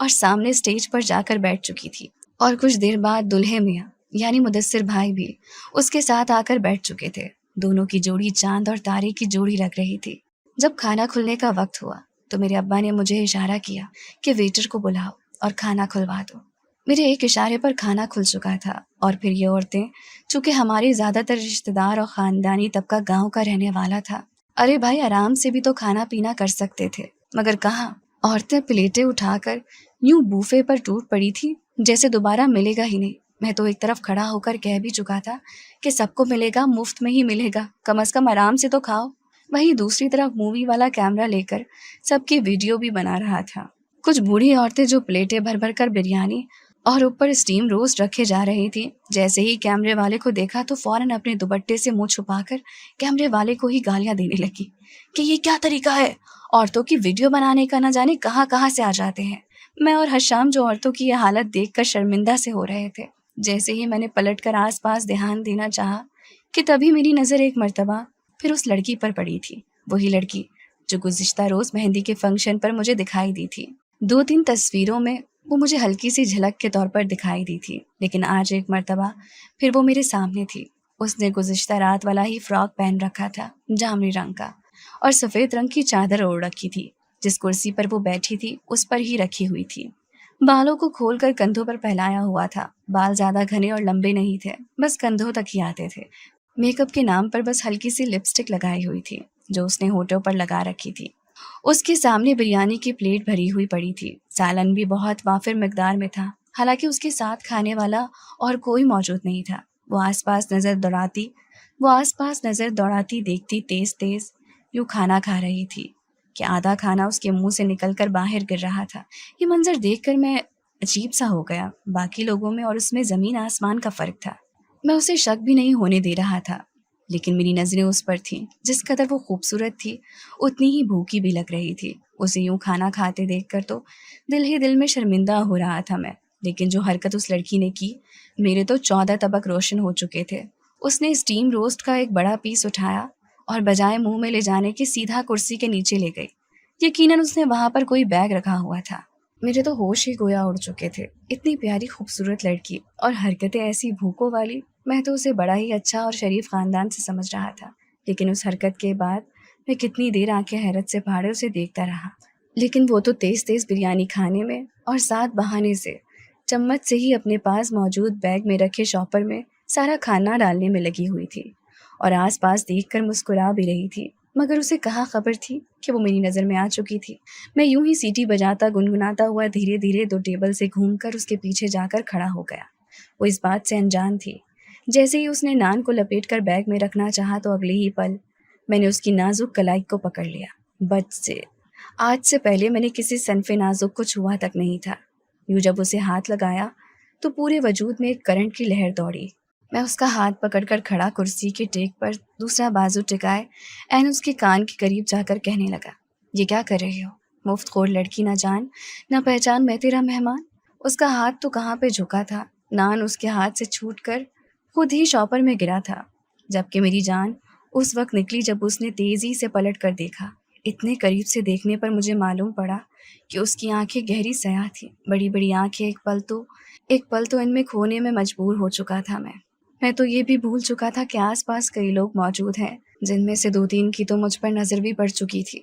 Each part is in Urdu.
اور سامنے اسٹیج پر جا کر بیٹھ چکی تھی، اور کچھ دیر بعد دلہے میاں یعنی مدثر بھائی بھی اس کے ساتھ آ کر بیٹھ چکے تھے۔ دونوں کی جوڑی چاند اور تارے کی جوڑی لگ رہی تھی۔ جب کھانا کھلنے کا وقت ہوا تو میرے ابا نے مجھے اشارہ کیا کہ ویٹر کو بلاؤ اور کھانا کھلوا دو۔ میرے ایک اشارے پر کھانا کھل چکا تھا، اور پھر یہ عورتیں، چونکہ ہمارے زیادہ تر رشتہ دار اور خاندانی طبقہ گاؤں کا رہنے والا تھا، ارے بھائی آرام سے بھی تو کھانا پینا کر سکتے تھے، مگر کہاں، عورتیں پلیٹیں اٹھا کر یوں بوفے پر ٹوٹ پڑی تھی جیسے دوبارہ ملے گا ہی نہیں۔ میں تو ایک طرف کھڑا ہو کر کہہ بھی چکا تھا کہ سب کو ملے گا، مفت میں ہی ملے گا، کم از کم آرام سے تو کھاؤ۔ وہیں دوسری طرف مووی والا کیمرہ لے کر سب کی ویڈیو بھی بنا رہا تھا۔ کچھ بوڑھی عورتیں جو پلیٹیں بھر بھر کر بریانی اور اوپر اسٹیم روسٹ رکھے جا رہی تھی، جیسے ہی کیمرے والے کو دیکھا تو فوراً اپنے دوپٹے سے منہ چھپا کر کیمرے والے کو ہی گالیاں دینے لگی کہ یہ کیا طریقہ ہے، عورتوں کی ویڈیو بنانے کا نہ جانے کہاں کہاں سے آ جاتے ہیں۔ میں اور حشام جو عورتوں کی یہ حالت دیکھ کر شرمندہ سے ہو رہے تھے، جیسے ہی میں نے پلٹ کر آس پاس دھیان دینا چاہا کہ تبھی میری نظر ایک مرتبہ پھر اس لڑکی پر پڑی تھی، وہی لڑکی جو گزشتہ روز مہندی کے فنکشن پر مجھے دکھائی دی تھی۔ 2-3 تصویروں میں وہ مجھے ہلکی سی جھلک کے طور پر دکھائی دی تھی، لیکن آج ایک مرتبہ پھر وہ میرے سامنے تھی۔ اس نے گزشتہ رات والا ہی فراک پہن رکھا تھا، جامنی رنگ کا، اور سفید رنگ کی چادر اوڑھ رکھی تھی۔ جس کرسی پر وہ بیٹھی تھی اس پر ہی رکھی ہوئی تھی۔ بالوں کو کھول کر کندھوں پر پھیلایا ہوا تھا۔ بال زیادہ گھنے اور لمبے نہیں تھے، بس کندھوں تک ہی آتے تھے۔ میک اپ کے نام پر بس ہلکی سی لپسٹک لگائی ہوئی تھی جو اس نے ہونٹوں پر لگا رکھی تھی۔ اس کے سامنے بریانی کی پلیٹ بھری ہوئی پڑی تھی، سالن بھی بہت وافر مقدار میں تھا، حالانکہ اس کے ساتھ کھانے والا اور کوئی موجود نہیں تھا۔ وہ آس پاس نظر دوڑاتی دیکھتی تیز تیز یوں کھانا کھا رہی تھی کہ آدھا کھانا اس کے منہ سے نکل کر باہر گر رہا تھا۔ یہ منظر دیکھ کر میں عجیب سا ہو گیا۔ باقی لوگوں میں اور اس میں زمین آسمان کا فرق تھا۔ میں اسے شک بھی نہیں ہونے دے رہا تھا، لیکن میری نظریں اس پر تھیں۔ جس قدر وہ خوبصورت تھی اتنی ہی بھوکی بھی لگ رہی تھی۔ اسے یوں کھانا کھاتے دیکھ کر تو دل ہی دل میں شرمندہ ہو رہا تھا میں، لیکن جو حرکت اس لڑکی نے کی، میرے تو 14 طبق روشن ہو چکے تھے۔ اس نے اسٹیم روسٹ کا ایک بڑا پیس اٹھایا اور بجائے منہ میں لے جانے کے سیدھا کرسی کے نیچے لے گئی۔ یقیناً اس نے وہاں پر کوئی بیگ رکھا ہوا تھا۔ میرے تو ہوش ہی گویا اڑ چکے تھے۔ اتنی پیاری خوبصورت لڑکی اور حرکتیں ایسی بھوکوں والی، میں تو اسے بڑا ہی اچھا اور شریف خاندان سے سمجھ رہا تھا، لیکن اس حرکت کے بعد میں کتنی دیر آنکھیں حیرت سے پھاڑے اسے دیکھتا رہا۔ لیکن وہ تو تیز تیز بریانی کھانے میں اور ساتھ بہانے سے چمچ سے ہی اپنے پاس موجود بیگ میں رکھے شاپر میں سارا کھانا ڈالنے میں لگی ہوئی تھی، اور آس پاس دیکھ کر مسکرا بھی رہی تھی، مگر اسے کہاں خبر تھی کہ وہ میری نظر میں آ چکی تھی۔ میں یوں ہی سیٹی بجاتا گنگناتا ہوا دھیرے دھیرے 2 ٹیبل سے گھوم کر اس کے پیچھے جا کر کھڑا ہو گیا۔ وہ اس بات سے انجان تھی۔ جیسے ہی اس نے نان کو لپیٹ کر بیگ میں رکھنا چاہا تو اگلے ہی پل میں نے اس کی نازک کلائی کو پکڑ لیا۔ بچ سے آج سے پہلے میں نے کسی صنف نازک کو چھوا تک نہیں تھا۔ یوں جب اسے ہاتھ لگایا تو پورے وجود میں ایک کرنٹ کی لہر دوڑی۔ میں اس کا ہاتھ پکڑ کر کھڑا کرسی کے ٹیک پر دوسرا بازو ٹکائے این اس کے کان کے قریب جا کر کہنے لگا، یہ کیا کر رہے ہو؟ مفت خور لڑکی، نہ جان نہ پہچان، میں تیرا مہمان۔ اس کا ہاتھ تو کہاں پہ جھکا تھا، نان اس کے ہاتھ سے چھوٹ کر خود ہی شاپر میں گرا تھا، جبکہ میری جان اس وقت نکلی جب اس نے تیزی سے پلٹ کر دیکھا۔ اتنے قریب سے دیکھنے پر مجھے معلوم پڑا کہ اس کی آنکھیں گہری سیاہ تھیں، بڑی بڑی آنکھیں۔ ایک پل تو ان میں کھونے میں مجبور ہو چکا تھا میں تو یہ بھی بھول چکا تھا کہ آس پاس کئی لوگ موجود ہیں، جن میں سے 2-3 کی تو مجھ پر نظر بھی پڑ چکی تھی۔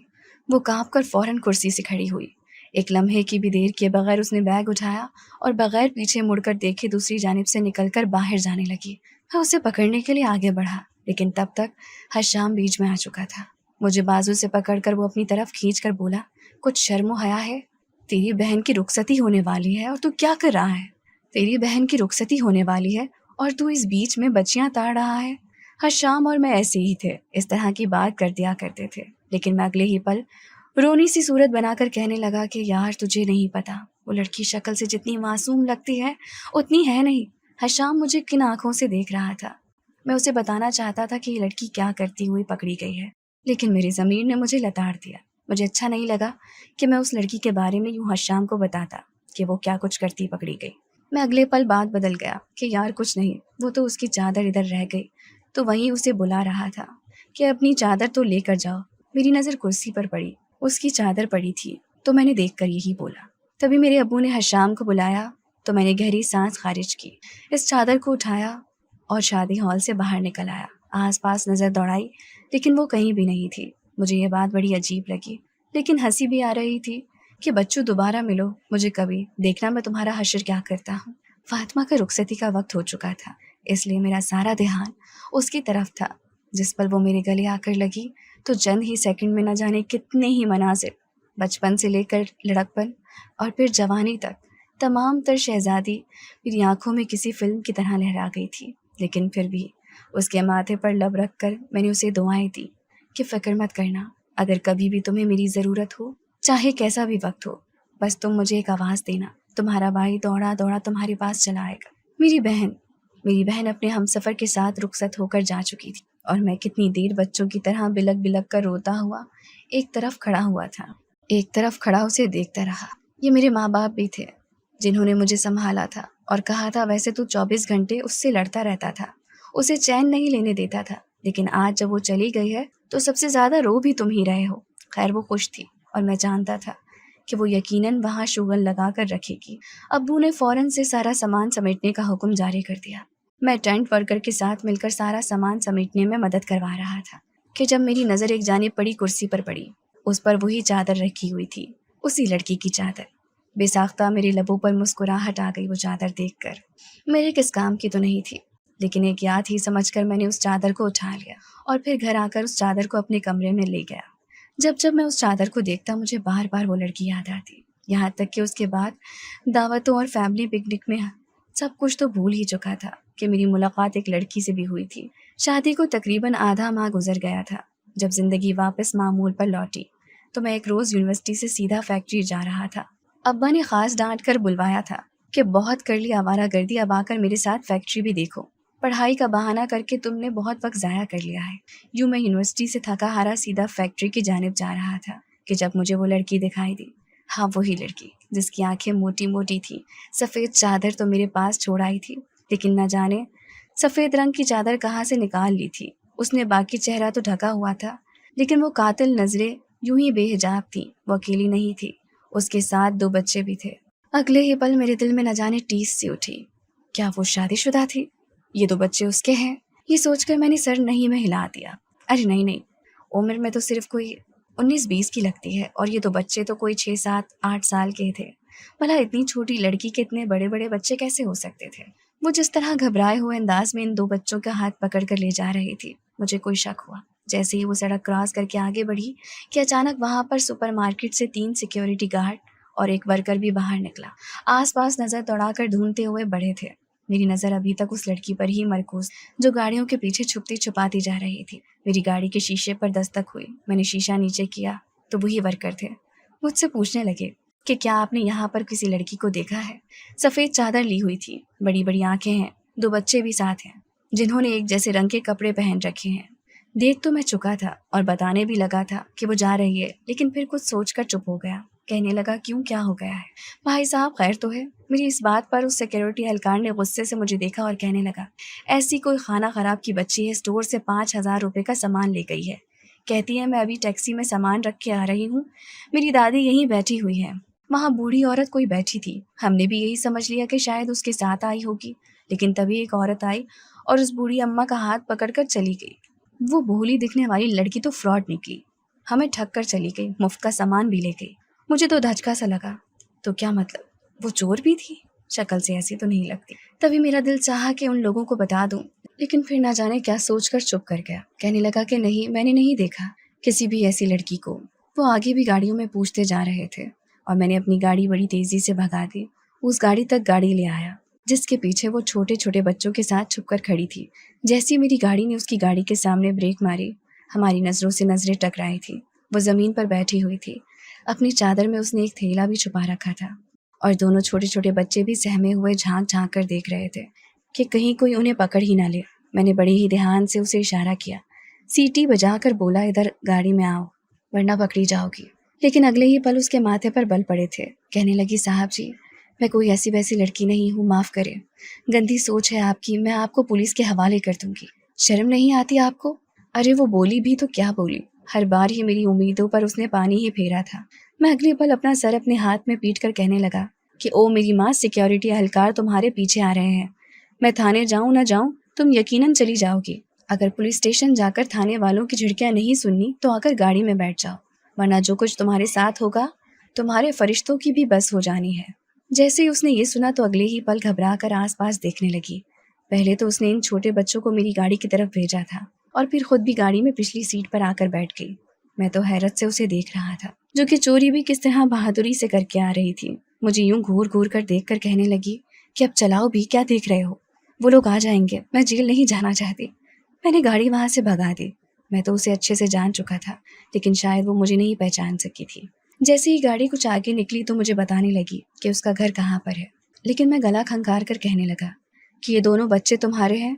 وہ کانپ کر فوراً کرسی سے کھڑی ہوئی۔ ایک لمحے کی بھی دیر کیے بغیر اس نے بیگ اٹھایا اور بغیر پیچھے مڑ کر دیکھے دوسری جانب سے نکل کر باہر جانے لگی۔ میں اسے پکڑنے کے لیے آگے بڑھا، لیکن تب تک حشام بیچ میں آ چکا تھا۔ مجھے بازو سے پکڑ کر وہ اپنی طرف کھینچ کر بولا، کچھ شرم و حیا ہے؟ تیری بہن کی رخصتی ہونے والی ہے اور تو کیا کر رہا ہے؟ تیری بہن کی رخصتی ہونے والی ہے اور تو اس بیچ میں بچیاں تاڑ رہا ہے۔ حشام اور میں ایسے ہی تھے، اس طرح کی بات کر دیا کرتے تھے، لیکن میں اگلے ہی پل رونی سی صورت بنا کر کہنے لگا کہ یار تجھے نہیں پتا، وہ لڑکی شکل سے جتنی معصوم لگتی ہے اتنی ہے نہیں۔ حشام مجھے کن آنکھوں سے دیکھ رہا تھا؟ میں اسے بتانا چاہتا تھا کہ یہ لڑکی کیا کرتی ہوئی پکڑی گئی ہے، لیکن میری ضمیر نے مجھے لتاڑ دیا۔ مجھے اچھا نہیں لگا کہ میں اس لڑکی کے بارے میں یوں حشام کو بتاتا کہ وہ کیا کچھ کرتی پکڑی گئی۔ میں اگلے پل بات بدل گیا کہ یار کچھ نہیں، وہ تو اس کی چادر ادھر رہ گئی، تو وہیں اسے بلا رہا تھا کہ اپنی چادر تو لے کر جاؤ۔ میری نظر کرسی پر پڑی، اس کی چادر پڑی تھی، تو میں نے دیکھ کر یہی بولا، تبھی میرے ابو نے حشام کو بلایا تو میں نے گہری سانس خارج کی، اس چادر کو اٹھایا اور شادی ہال سے باہر نکل آیا۔ آس پاس نظر دوڑائی لیکن وہ کہیں بھی نہیں تھی۔ مجھے یہ بات بڑی عجیب لگی لیکن ہنسی بھی آ رہی تھی کہ بچوں دوبارہ ملو مجھے کبھی، دیکھنا میں تمہارا حشر کیا کرتا ہوں۔ فاطمہ کا رخصتی کا وقت ہو چکا تھا، اس لیے میرا سارا دھیان اس کی طرف تھا۔ جس پل وہ میرے گلے آ کر لگی تو چند ہی سیکنڈ میں نہ جانے کتنے ہی مناظر، بچپن سے لے کر لڑکپن اور پھر جوانی تک، تمام تر شہزادی میری آنکھوں میں کسی فلم کی طرح لہرا گئی تھی۔ لیکن پھر بھی اس کے ماتھے پر لب رکھ کر میں نے اسے دعائیں دی کہ فکر مت کرنا، اگر کبھی بھی تمہیں میری ضرورت ہو، چاہے کیسا بھی وقت ہو، بس تم مجھے ایک آواز دینا، تمہارا بھائی دوڑا دوڑا تمہارے پاس چلا آئے گا۔ میری بہن اپنے ہم سفر کے ساتھ رخصت ہو کر جا چکی تھی اور میں کتنی دیر بچوں کی طرح بلک بلک کر روتا ہوا ایک طرف کھڑا اسے دیکھتا رہا۔ یہ میرے ماں باپ بھی تھے جنہوں نے مجھے سنبھالا تھا اور کہا تھا ویسے تو 24 گھنٹے اس سے لڑتا رہتا تھا، اسے چین نہیں لینے دیتا تھا، لیکن آج جب وہ چلی گئی ہے تو سب سے زیادہ رو بھی تم ہی رہے ہو۔ خیر وہ خوش تھی اور میں جانتا تھا کہ وہ یقیناً وہاں شگل لگا کر رکھے گی۔ ابو نے فوراً سے سارا سامان سمیٹنے کا حکم جاری کر دیا۔ میں ٹینٹ ورکر کے ساتھ مل کر سارا سامان سمیٹنے میں مدد کروا رہا تھا کہ جب میری نظر ایک جانب پڑی کرسی پر پڑی، اس پر وہی چادر رکھی ہوئی تھی، اسی لڑکی کی چادر۔ بے ساختہ میرے لبوں پر مسکراہٹ آ گئی وہ چادر دیکھ کر۔ میرے کس کام کی تو نہیں تھی، لیکن ایک یاد ہی سمجھ کر میں نے اس چادر کو اٹھا لیا اور پھر گھر آ کر اس چادر کو اپنے کمرے میں لے گیا۔ جب میں اس چادر کو دیکھتا مجھے بار بار وہ لڑکی یاد آتی، یہاں تک کہ اس کے بعد دعوتوں اور فیملی پکنک میں سب کچھ تو بھول ہی چکا تھا کہ میری ملاقات ایک لڑکی سے بھی ہوئی تھی۔ شادی کو تقریباً آدھا ماہ گزر گیا تھا۔ جب زندگی واپس معمول پر لوٹی تو میں ایک روز یونیورسٹی سے سیدھا فیکٹری جا رہا تھا۔ ابا نے خاص ڈانٹ کر بلوایا تھا کہ بہت کر لی آوارہ گردی، اب آ کر میرے ساتھ فیکٹری بھی دیکھو، پڑھائی کا بہانہ کر کے تم نے بہت وقت ضائع کر لیا ہے۔ یوں میں یونیورسٹی سے تھکا ہارا سیدھا فیکٹری کی جانب جا رہا تھا کہ جب مجھے وہ لڑکی دکھائی دی، ہاں وہی لڑکی جس کی آنکھیں موٹی موٹی تھی، سفید چادر تو میرے پاس چھوڑ آئی تھی، لیکن نہ جانے سفید رنگ کی چادر کہاں سے نکال لی تھی۔ اس نے باقی چہرہ تو ڈھکا ہوا تھا لیکن وہ قاتل نظریں یوں ہی بے حجاب تھیں۔ وہ اکیلی نہیں تھی، اس کے ساتھ 2 بچے بھی تھے۔ اگلے ہی پل میرے دل میں نہ جانے ٹیس سی اٹھی، کیا وہ شادی شدہ تھی؟ یہ 2 بچے اس کے ہیں؟ یہ سوچ کر میں نے سر نہیں میں ہلا دیا۔ ارے نہیں، عمر میں تو صرف کوئی 19-20 کی لگتی ہے اور یہ 2 بچے تو کوئی 6-7-8 سال کے تھے۔ بھلا اتنی چھوٹی لڑکی کے اتنے بڑے بڑے بچے کیسے ہو سکتے تھے؟ وہ جس طرح گھبرائے ہوئے انداز میں ان 2 بچوں کا ہاتھ پکڑ کر لے جا رہی تھی، مجھے کوئی شک ہوا۔ جیسے ہی وہ سڑک کراس کر کے آگے بڑھی کہ اچانک وہاں پر سپر مارکیٹ سے 3 سیکیورٹی گارڈ اور ایک ورکر بھی باہر نکلا۔ آس پاس نظر دوڑا کر ڈھونڈتے ہوئے بڑھے تھے۔ میری نظر ابھی تک اس لڑکی پر ہی مرکوز جو گاڑیوں کے پیچھے چھپتی چھپاتی جا رہی تھی۔ میری گاڑی کے شیشے پر دستک ہوئی، میں نے شیشہ نیچے کیا تو وہی ورکر تھے۔ مجھ سے پوچھنے لگے کہ کیا آپ نے یہاں پر کسی لڑکی کو دیکھا ہے؟ سفید چادر لی ہوئی تھی، بڑی بڑی آنکھیں ہیں، 2 بچے بھی ساتھ ہیں جنہوں نے ایک جیسے رنگ کے کپڑے پہن رکھے ہیں۔ دیکھ تو میں چکا تھا اور بتانے بھی لگا تھا کہ وہ جا رہی ہے، لیکن پھر کچھ سوچ کر چپ ہو گیا۔ کہنے لگا کیوں، کیا ہو گیا ہے؟ بھائی صاحب خیر تو ہے؟ میری اس بات پر اس سیکیورٹی اہلکار نے غصے سے مجھے دیکھا اور کہنے لگا، ایسی کوئی خانہ خراب کی بچی ہے، اسٹور سے 5,000 روپے کا سامان لے گئی ہے، کہتی ہے میں ابھی ٹیکسی میں سامان رکھ کے آ رہی ہوں، میری دادی یہیں بیٹھی ہوئی ہے۔ وہاں بوڑھی عورت کوئی بیٹھی تھی، ہم نے بھی یہی سمجھ لیا کہ شاید اس کے ساتھ آئی ہوگی، لیکن تبھی ایک عورت آئی اور اس بوڑھی اماں کا ہاتھ پکڑ کر چلی گئی۔ وہ بھولی دکھنے والی لڑکی تو فراڈ نکلی، ہمیں ٹھگ کر چلی گئی، مفت کا سامان بھی لے گئی۔ مجھے تو دھچکا سا لگا، تو کیا مطلب وہ چور بھی تھی؟ شکل سے ایسی تو نہیں لگتی۔ تبھی میرا دل چاہا کہ ان لوگوں کو بتا دوں، لیکن پھر نہ جانے کیا سوچ کر چپ کر گیا۔ کہنے لگا کہ نہیں، میں نے نہیں دیکھا کسی بھی ایسی لڑکی کو۔ وہ آگے بھی گاڑیوں میں پوچھتے جا رہے تھے اور میں نے اپنی گاڑی بڑی تیزی سے بھگا دی۔ اس گاڑی تک گاڑی لے آیا جس کے پیچھے وہ چھوٹے چھوٹے بچوں کے ساتھ چھپ کر کھڑی تھی۔ جیسی میری گاڑی نے اس کی گاڑی کے سامنے بریک ماری، ہماری نظروں سے نظریں ٹکرائی تھی۔ وہ زمین پر بیٹھی ہوئی تھی، اپنی چادر میں اس نے ایک تھیلا بھی چھپا رکھا تھا اور دونوں چھوٹے چھوٹے بچے بھی سہمے ہوئے جھانک جھانک کر دیکھ رہے تھے کہ کہیں کوئی انہیں پکڑ ہی نہ لے۔ میں نے بڑی ہی دھیان سے اسے اشارہ کیا، سیٹی بجا کر بولا ادھر گاڑی میں آؤ ورنہ پکڑی جاؤ گی، لیکن اگلے ہی پل اس کے ماتھے پر بل پڑے تھے۔ کہنے لگی صاحب جی میں کوئی ایسی ویسی لڑکی نہیں ہوں، معاف کریں، گندی سوچ ہے آپ کی، میں آپ کو پولیس کے حوالے کر دوں گی، شرم نہیں آتی آپ کو؟ ارے وہ بولی بھی تو کیا بولی، ہر بار ہی میری امیدوں پر اس نے پانی ہی پھیرا تھا۔ میں اگلے پل اپنا سر اپنے ہاتھ میں پیٹ کر کہنے لگا کہ او میری ماں، سیکیورٹی اہلکار تمہارے پیچھے آ رہے ہیں. میں تھانے جاؤں نہ جاؤں تم یقیناً چلی جاؤ گی. اگر پولیس اسٹیشن جا کر تھانے والوں کی جھڑکیاں نہیں سننی تو آ کر گاڑی میں بیٹھ جاؤ، ورنہ جو کچھ تمہارے ساتھ ہوگا تمہارے فرشتوں کی بھی بس ہو جانی ہے. جیسے ہی اس نے یہ سنا تو اگلے ہی پل گھبرا کر آس پاس دیکھنے لگی. پہلے تو اس نے ان چھوٹے بچوں کو میری گاڑی کی طرف بھیجا تھا اور پھر خود بھی گاڑی میں پچھلی سیٹ پر آ کر بیٹھ گئی. میں تو حیرت سے اسے دیکھ رہا تھا، جو کہ چوری بھی کس طرح بہادری سے کر کے آ رہی تھی. مجھے یوں گھور گھور کر دیکھ کر کہنے لگی کہ اب چلاؤ بھی، کیا دیکھ رہے ہو؟ وہ لوگ آ جائیں گے، میں جیل نہیں جانا چاہتی. میں نے گاڑی وہاں سے بھگا دی. میں تو اسے اچھے سے جان چکا تھا، لیکن شاید وہ مجھے نہیں پہچان سکی تھی. جیسے ہی گاڑی کچھ آگے نکلی تو مجھے بتانے لگی کہ اس کا گھر کہاں پر ہے، لیکن میں گلا کھنکار کر کہنے لگا کہ یہ دونوں بچے تمہارے ہیں.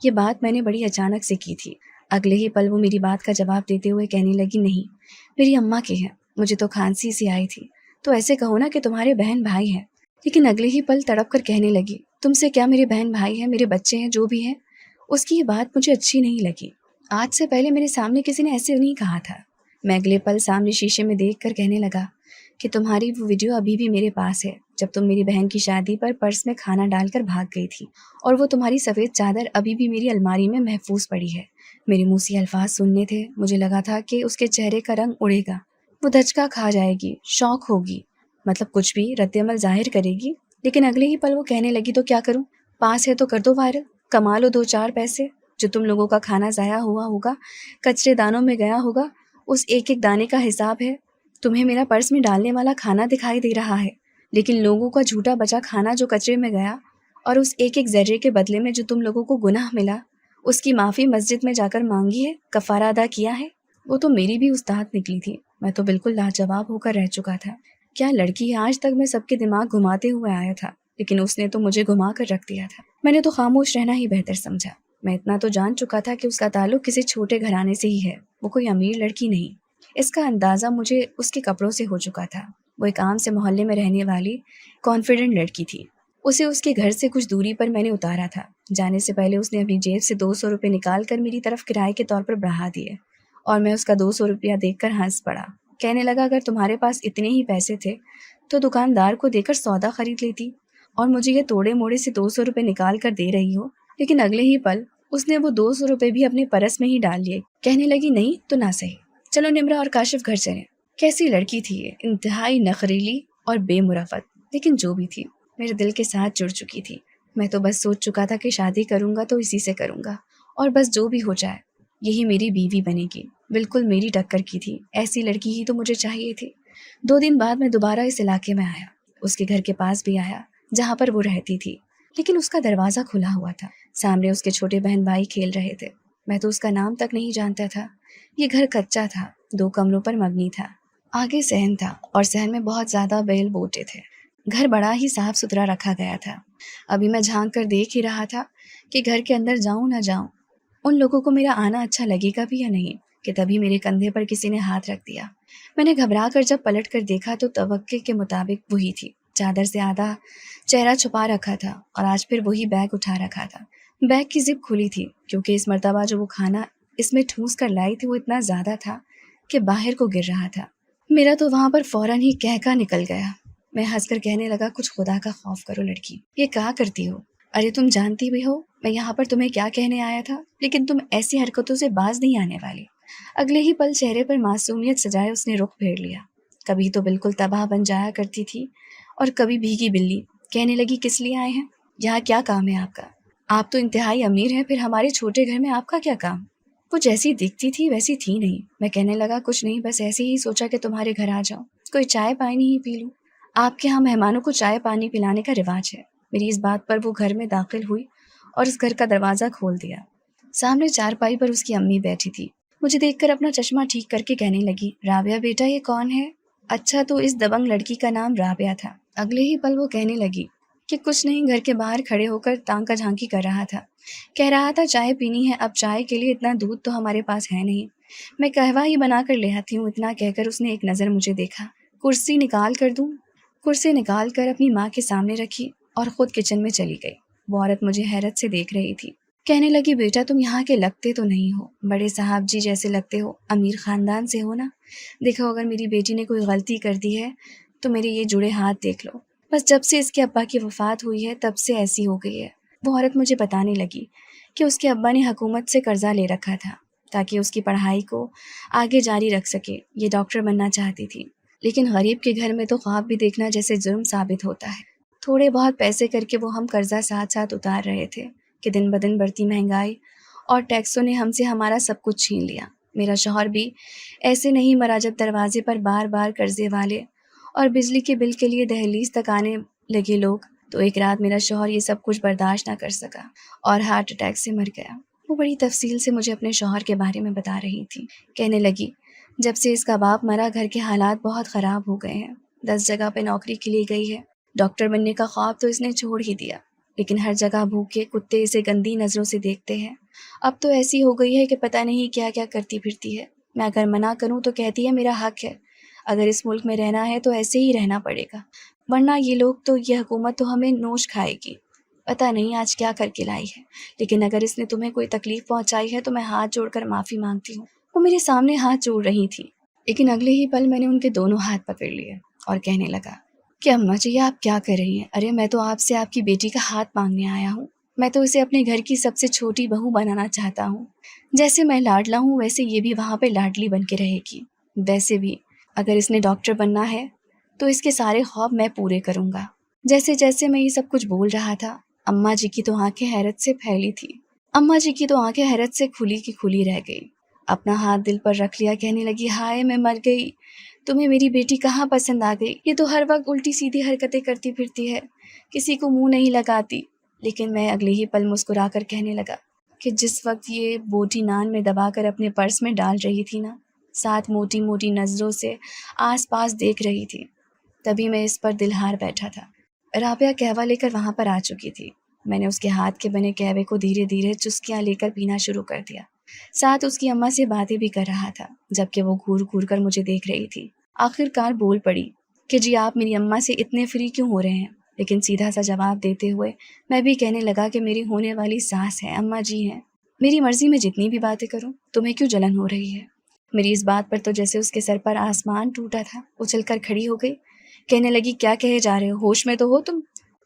یہ بات میں نے بڑی اچانک سے کی تھی. اگلے ہی پل وہ میری بات کا جواب دیتے ہوئے کہنے لگی نہیں، میری اماں کے ہیں. مجھے تو کھانسی سی آئی تھی، تو ایسے کہو نا کہ تمہارے بہن بھائی ہیں. لیکن اگلے ہی پل تڑپ کر کہنے لگی تم سے کیا میرے بہن بھائی ہیں، میرے بچے ہیں جو بھی ہیں. اس کی یہ بات مجھے اچھی نہیں لگی. آج سے پہلے میرے سامنے کسی نے ایسے نہیں کہا تھا. میں اگلے پل سامنے شیشے میں دیکھ کر کہنے لگا کہ تمہاری وہ ویڈیو ابھی بھی میرے پاس ہے، جب تم میری بہن کی شادی پر پرس میں کھانا ڈال کر بھاگ گئی تھی، اور وہ تمہاری سفید چادر ابھی بھی میری الماری میں محفوظ پڑی ہے. میرے منہ سے الفاظ سننے تھے. مجھے لگا تھا کہ اس کے چہرے کا رنگ اڑے گا، وہ دھچکا کھا جائے گی، شوق ہوگی، مطلب کچھ بھی رد عمل ظاہر کرے گی. لیکن اگلے ہی پل وہ کہنے لگی تو کیا کروں، پاس ہے تو کر دو وائرل، کما لو 2-4 پیسے. جو تم لوگوں کا کھانا ضائع ہوا ہوگا، کچرے دانوں میں گیا ہوگا، اس ایک ایک دانے کا حساب ہے. تمہیں میرا پرس میں ڈالنے والا کھانا دکھائی دے رہا ہے، لیکن لوگوں کا جھوٹا بچا کھانا جو کچرے میں گیا، اور اس ایک ایک ذرے کے بدلے میں جو تم لوگوں کو گناہ ملا، اس کی معافی مسجد میں جا کر مانگی ہے، کفارہ ادا کیا ہے. وہ تو میری بھی استاد نکلی تھی. میں تو بالکل لاجواب ہو کر رہ چکا تھا. کیا لڑکی ہے، آج تک میں سب کے دماغ گھماتے ہوئے آیا تھا، لیکن اس نے تو مجھے گھما کر رکھ دیا تھا. میں نے تو خاموش رہنا ہی بہتر سمجھا. میں اتنا تو جان چکا تھا کہ اس کا تعلق کسی چھوٹے گھرانے سے ہی ہے، وہ کوئی امیر لڑکی نہیں. اس کا اندازہ مجھے اس کے کپڑوں سے ہو چکا تھا. وہ ایک عام سے محلے میں رہنے والی کانفیڈنٹ لڑکی تھی. اسے اس کے گھر سے کچھ دوری پر میں نے اتارا تھا. جانے سے پہلے اس نے اپنی جیب سے 200 روپے نکال کر میری طرف کرائے کے طور پر بڑھا دیے، اور میں اس کا 200 روپیہ دیکھ کر ہنس پڑا. کہنے لگا اگر تمہارے پاس اتنے ہی پیسے تھے تو دکاندار کو دے کر سودا خرید لیتی، اور مجھے یہ توڑے موڑے سے 200 روپے نکال کر دے رہی ہو. لیکن اگلے ہی پل اس نے وہ 200 روپے بھی اپنے پرس میں ہی ڈال لیے. کہنے لگی نہیں تو نہ صحیح، چلو نمرا اور کاشف گھر چلیں. کیسی لڑکی تھی یہ، انتہائی نخریلی اور بے مرافت، لیکن جو بھی تھی میرے دل کے ساتھ جڑ چکی تھی. میں تو بس سوچ چکا تھا کہ شادی کروں گا تو اسی سے کروں گا، اور بس جو بھی ہو جائے یہی میری بیوی بنے گی. بالکل میری ٹکر کی تھی، ایسی لڑکی ہی تو مجھے چاہیے تھی. 2 دن بعد میں دوبارہ اس علاقے میں آیا. اس کے گھر کے پاس بھی آیا جہاں پر وہ رہتی تھی، لیکن اس کا دروازہ کھلا ہوا تھا. سامنے اس کے چھوٹے بہن بھائی کھیل رہے تھے. میں تو اس کا نام تک نہیں جانتا تھا. یہ گھر کچا تھا، 2 کمروں پر مبنی تھا. آگے صحن تھا اور صحن میں بہت زیادہ بیل بوٹے تھے. گھر بڑا ہی صاف ستھرا رکھا گیا تھا. ابھی میں جھانک کر دیکھ ہی رہا تھا کہ گھر کے اندر جاؤں نہ جاؤں، ان لوگوں کو میرا آنا اچھا لگے گا بھی یا نہیں، کہ تبھی میرے کندھے پر کسی نے ہاتھ رکھ دیا. میں نے گھبرا کر جب پلٹ کر دیکھا تو توقع کے مطابق وہی تھی. چادر سے آدھا چہرہ چھپا رکھا تھا اور آج پھر وہی بیگ اٹھا رکھا تھا. بیگ کی زپ کھلی تھی کیونکہ اس مرتبہ جو وہ کھانا اس میں ٹھوس کر لائی تھی وہ اتنا زیادہ تھا کہ باہر کو گر رہا تھا. میرا تو وہاں پر فوراً ہی کہکا نکل گیا. میں ہنس کر کہنے لگا کچھ خدا کا خوف کرو لڑکی، یہ کیا کرتی ہو؟ ارے تم جانتی بھی ہو میں یہاں پر تمہیں کیا کہنے آیا تھا، لیکن تم ایسی حرکتوں سے باز نہیں آنے والی. اگلے ہی پل چہرے پر معصومیت سجائے اس نے رخ پھیر لیا. کبھی تو بالکل تباہ بن جایا کرتی تھی اور کبھی بھیگی بلی. کہنے لگی کس لیے آئے ہیں، یہاں کیا کام ہے آپ کا؟ آپ تو انتہائی امیر ہیں، پھر ہمارے چھوٹے گھر میں آپ کا کیا کام؟ وہ جیسی دکھتی تھی ویسی تھی نہیں. میں کہنے لگا کچھ نہیں، بس ایسے ہی سوچا کہ تمہارے گھر آ جاؤں، کوئی چائے پانی ہی پی لوں. آپ کے ہاں مہمانوں کو چائے پانی پلانے کا رواج ہے. میری اس بات پر وہ گھر میں داخل ہوئی اور اس گھر کا دروازہ کھول دیا. سامنے چارپائی پر اس کی امی بیٹھی تھی. مجھے دیکھ کر اپنا چشمہ ٹھیک کر کے کہنے لگی رابعہ بیٹا یہ کون ہے؟ اچھا تو اس دبنگ لڑکی کا نام رابعہ تھا. اگلے ہی پل وہ کہنے لگی کہ کچھ نہیں، گھر کے باہر کھڑے ہو کر تانکا جھانکی کر رہا تھا. کہہ رہا تھا چائے پینی ہے، اب چائے کے لیے اتنا دودھ تو ہمارے پاس ہے نہیں، میں قہوہ ہی بنا کر لے آتی ہوں. اتنا کہہ کر اس نے ایک نظر مجھے دیکھا. کرسی نکال کر دوں؟ کرسی نکال کر اپنی ماں کے سامنے رکھی اور خود کچن میں چلی گئی. وہ عورت مجھے حیرت سے دیکھ رہی تھی. کہنے لگی بیٹا تم یہاں کے لگتے تو نہیں ہو، بڑے صاحب جی جیسے لگتے ہو، امیر خاندان سے ہو نا، دیکھو اگر میری بیٹی نے کوئی غلطی کر دی ہے تو میرے یہ جڑے ہاتھ دیکھ لو، بس جب سے اس کے ابا کی وفات ہوئی ہے تب سے ایسی ہو گئی ہے۔ وہ عورت مجھے بتانے لگی کہ اس کے ابا نے حکومت سے قرضہ لے رکھا تھا تاکہ اس کی پڑھائی کو آگے جاری رکھ سکے، یہ ڈاکٹر بننا چاہتی تھی، لیکن غریب کے گھر میں تو خواب بھی دیکھنا جیسے جرم ثابت ہوتا ہے۔ تھوڑے بہت پیسے کر کے وہ ہم قرضہ ساتھ ساتھ اتار رہے تھے کہ دن بدن بڑھتی مہنگائی اور ٹیکسوں نے ہم سے ہمارا سب کچھ چھین لیا۔ میرا شوہر بھی ایسے نہیں مرا، جب دروازے پر بار بار قرضے والے اور بجلی کے بل کے لیے دہلیز تک آنے لگے لوگ، تو ایک رات میرا شوہر یہ سب کچھ برداشت نہ کر سکا اور ہارٹ اٹیک سے مر گیا۔ وہ بڑی تفصیل سے مجھے اپنے شوہر کے بارے میں بتا رہی تھی، کہنے لگی جب سے اس کا باپ مرا گھر کے حالات بہت خراب ہو گئے ہیں، 10 جگہ پہ نوکری کے لیے گئی ہے، ڈاکٹر بننے کا خواب تو اس نے چھوڑ ہی دیا، لیکن ہر جگہ بھوکے کتے اسے گندی نظروں سے دیکھتے ہیں۔ اب تو ایسی ہو گئی ہے کہ پتہ نہیں کیا کیا کرتی پھرتی ہے۔ میں اگر منع کروں تو کہتی ہے میرا حق ہے، اگر اس ملک میں رہنا ہے تو ایسے ہی رہنا پڑے گا، ورنہ یہ لوگ تو یہ حکومت تو ہمیں نوچ کھائے گی۔ پتہ نہیں آج کیا کر کے لائی ہے، لیکن اگر اس نے تمہیں کوئی تکلیف پہنچائی ہے تو میں ہاتھ جوڑ کر معافی مانگتی ہوں۔ وہ میرے سامنے ہاتھ جوڑ رہی تھی، لیکن اگلے ہی پل میں نے ان کے دونوں ہاتھ پکڑ لیے اور کہنے لگا کہ اماں جی یہ آپ کیا کر رہی ہیں؟ ارے میں تو آپ سے آپ کی بیٹی کا ہاتھ مانگنے آیا ہوں، میں تو اسے اپنے گھر کی سب سے چھوٹی بہو بنانا چاہتا ہوں، جیسے میں لاڈلا ہوں ویسے یہ بھی وہاں پہ لاڈلی بن کے رہے گی۔ ویسے بھی اگر اس نے ڈاکٹر بننا ہے تو اس کے سارے خواب میں پورے کروں گا۔ جیسے جیسے میں یہ سب کچھ بول رہا تھا، اماں جی کی تو آنکھیں حیرت سے پھیلی تھی، اماں جی کی تو آنکھیں حیرت سے کھلی کی کھلی رہ گئی۔ اپنا ہاتھ دل پر رکھ لیا، کہنے لگی ہائے میں مر گئی، تمہیں میری بیٹی کہاں پسند آ گئی؟ یہ تو ہر وقت الٹی سیدھی حرکتیں کرتی پھرتی ہے، کسی کو منہ نہیں لگاتی۔ لیکن میں اگلے ہی پل مسکرا کر کہنے لگا کہ جس وقت یہ بوٹی نان میں دبا کر اپنے پرس میں ڈال رہی تھی نا، ساتھ موٹی موٹی نظروں سے آس پاس دیکھ رہی تھی، تبھی میں اس پر دل ہار بیٹھا تھا۔ رابعہ قہوہ لے کر وہاں پر آ چکی تھی۔ میں نے اس کے ہاتھ کے بنے قہوے کو دھیرے دھیرے چسکیاں لے کر پینا شروع کر دیا، ساتھ اس کی اماں سے باتیں بھی کر رہا تھا، جبکہ وہ گھور گھور کر مجھے دیکھ رہی تھی۔ آخر کار بول پڑی کہ جی آپ میری اماں سے اتنے فری کیوں ہو رہے ہیں؟ لیکن سیدھا سا جواب دیتے ہوئے میں بھی کہنے لگا کہ میری ہونے والی ساس ہے، اماں جی ہیں، میری مرضی میں جتنی بھی باتیں کروں، تمہیں کیوں جلن ہو رہی ہے؟ میری اس بات پر تو جیسے اس کے سر پر آسمان ٹوٹا تھا، اچھل کر کھڑی ہو گئی، کہنے لگی کیا کہے جا رہے ہو، ہوش میں تو ہو تم؟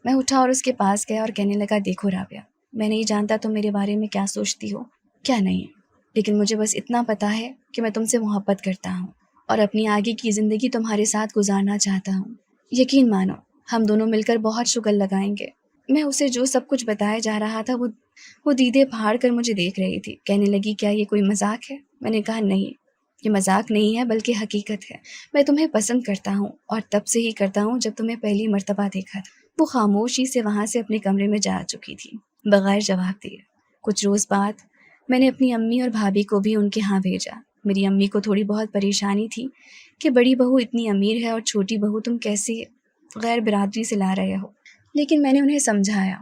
میں اٹھا اور اس کے پاس گیا اور کہنے لگا دیکھو رابعہ، میں نہیں جانتا تم میرے بارے میں کیا سوچتی ہو کیا نہیں، لیکن مجھے بس اتنا پتا ہے کہ میں تم سے محبت کرتا ہوں اور اپنی آگے کی زندگی تمہارے ساتھ گزارنا چاہتا ہوں۔ یقین مانو ہم دونوں مل کر بہت شغل لگائیں گے۔ میں اسے جو سب کچھ بتایا جا رہا تھا وہ دیدے پھاڑ کر مجھے دیکھ رہی تھی، کہنے لگی کیا یہ کوئی مذاق ہے؟ میں نے کہا نہیں، یہ مذاق نہیں ہے بلکہ حقیقت ہے، میں تمہیں پسند کرتا ہوں اور تب سے ہی کرتا ہوں جب تمہیں پہلی مرتبہ دیکھا تھا۔ وہ خاموشی سے وہاں سے اپنے کمرے میں جا چکی تھی بغیر جواب دیے۔ کچھ روز بعد میں نے اپنی امی اور بھابھی کو بھی ان کے ہاں بھیجا۔ میری امی کو تھوڑی بہت پریشانی تھی کہ بڑی بہو اتنی امیر ہے اور چھوٹی بہو تم کیسے غیر برادری سے لا رہے ہو، لیکن میں نے انہیں سمجھایا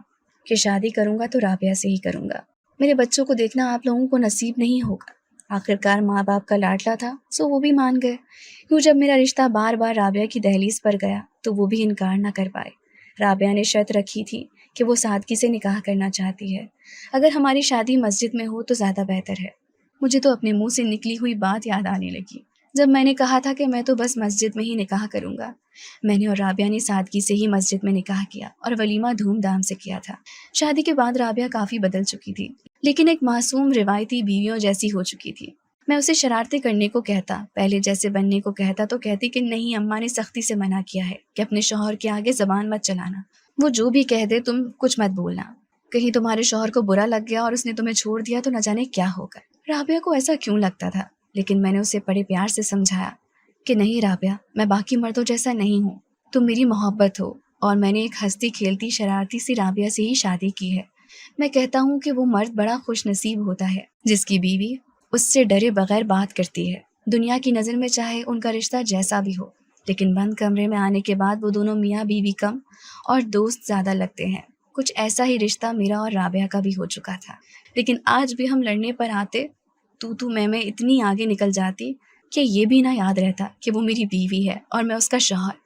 کہ شادی کروں گا تو رابعہ سے ہی کروں گا، میرے بچوں کو دیکھنا آپ لوگوں کو نصیب نہیں ہوگا۔ آخرکار ماں باپ کا لاڈلا تھا سو وہ بھی مان گئے، کیوں جب میرا رشتہ بار بار رابعہ کی دہلیز پر گیا تو وہ بھی انکار نہ کر پائے۔ رابعہ نے شرط رکھی تھی کہ وہ سادگی سے نکاح کرنا چاہتی ہے، اگر ہماری شادی مسجد میں ہو تو زیادہ بہتر ہے۔ مجھے تو اپنے منہ سے نکلی ہوئی بات یاد آنے لگی جب میں نے کہا تھا کہ میں تو بس مسجد میں ہی نکاح کروں گا۔ میں نے اور رابعہ نے سادگی سے ہی مسجد میں نکاح کیا اور ولیمہ دھوم دھام سے کیا تھا۔ شادی کے بعد رابعہ کافی بدل چکی تھی، لیکن ایک معصوم روایتی بیویوں جیسی ہو چکی تھی۔ میں اسے شرارتیں کرنے کو کہتا، پہلے جیسے بننے کو کہتا تو کہتی کہ نہیں اماں نے سختی سے منع کیا ہے کہ اپنے شوہر کے آگے زبان مت چلانا، وہ جو بھی کہہ دے تم کچھ مت بولنا، کہیں تمہارے شوہر کو برا لگ گیا اور اس نے تمہیں چھوڑ دیا تو نہ جانے کیا ہوگا۔ رابعہ کو ایسا کیوں لگتا تھا، لیکن میں نے اسے بڑے پیار سے سمجھایا کہ نہیں رابعہ، میں باقی مردوں جیسا نہیں ہوں، تم میری محبت ہو، اور میں نے ایک ہنستی کھیلتی شرارتی سی رابعہ سے ہی شادی کی ہے۔ میں کہتا ہوں کہ وہ مرد بڑا خوش نصیب ہوتا ہے جس کی بیوی اس سے ڈرے بغیر بات کرتی ہے۔ دنیا کی نظر میں چاہے ان کا رشتہ جیسا بھی ہو، لیکن بند کمرے میں آنے کے بعد وہ دونوں میاں بیوی کم اور دوست زیادہ لگتے ہیں۔ کچھ ایسا ہی رشتہ میرا اور رابعہ کا بھی ہو چکا تھا، لیکن آج بھی ہم لڑنے پر آتے تو میں اتنی آگے نکل جاتی کہ یہ بھی نہ یاد رہتا کہ وہ میری بیوی ہے اور میں اس کا شوہر۔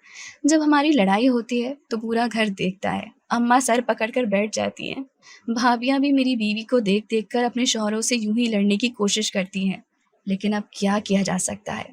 جب ہماری لڑائی ہوتی ہے تو پورا گھر دیکھتا ہے، اماں سر پکڑ کر بیٹھ جاتی ہیں، بھابیاں بھی میری بیوی کو دیکھ دیکھ کر اپنے شوہروں سے یوں ہی لڑنے کی کوشش کرتی ہیں، لیکن اب کیا کیا جا سکتا ہے،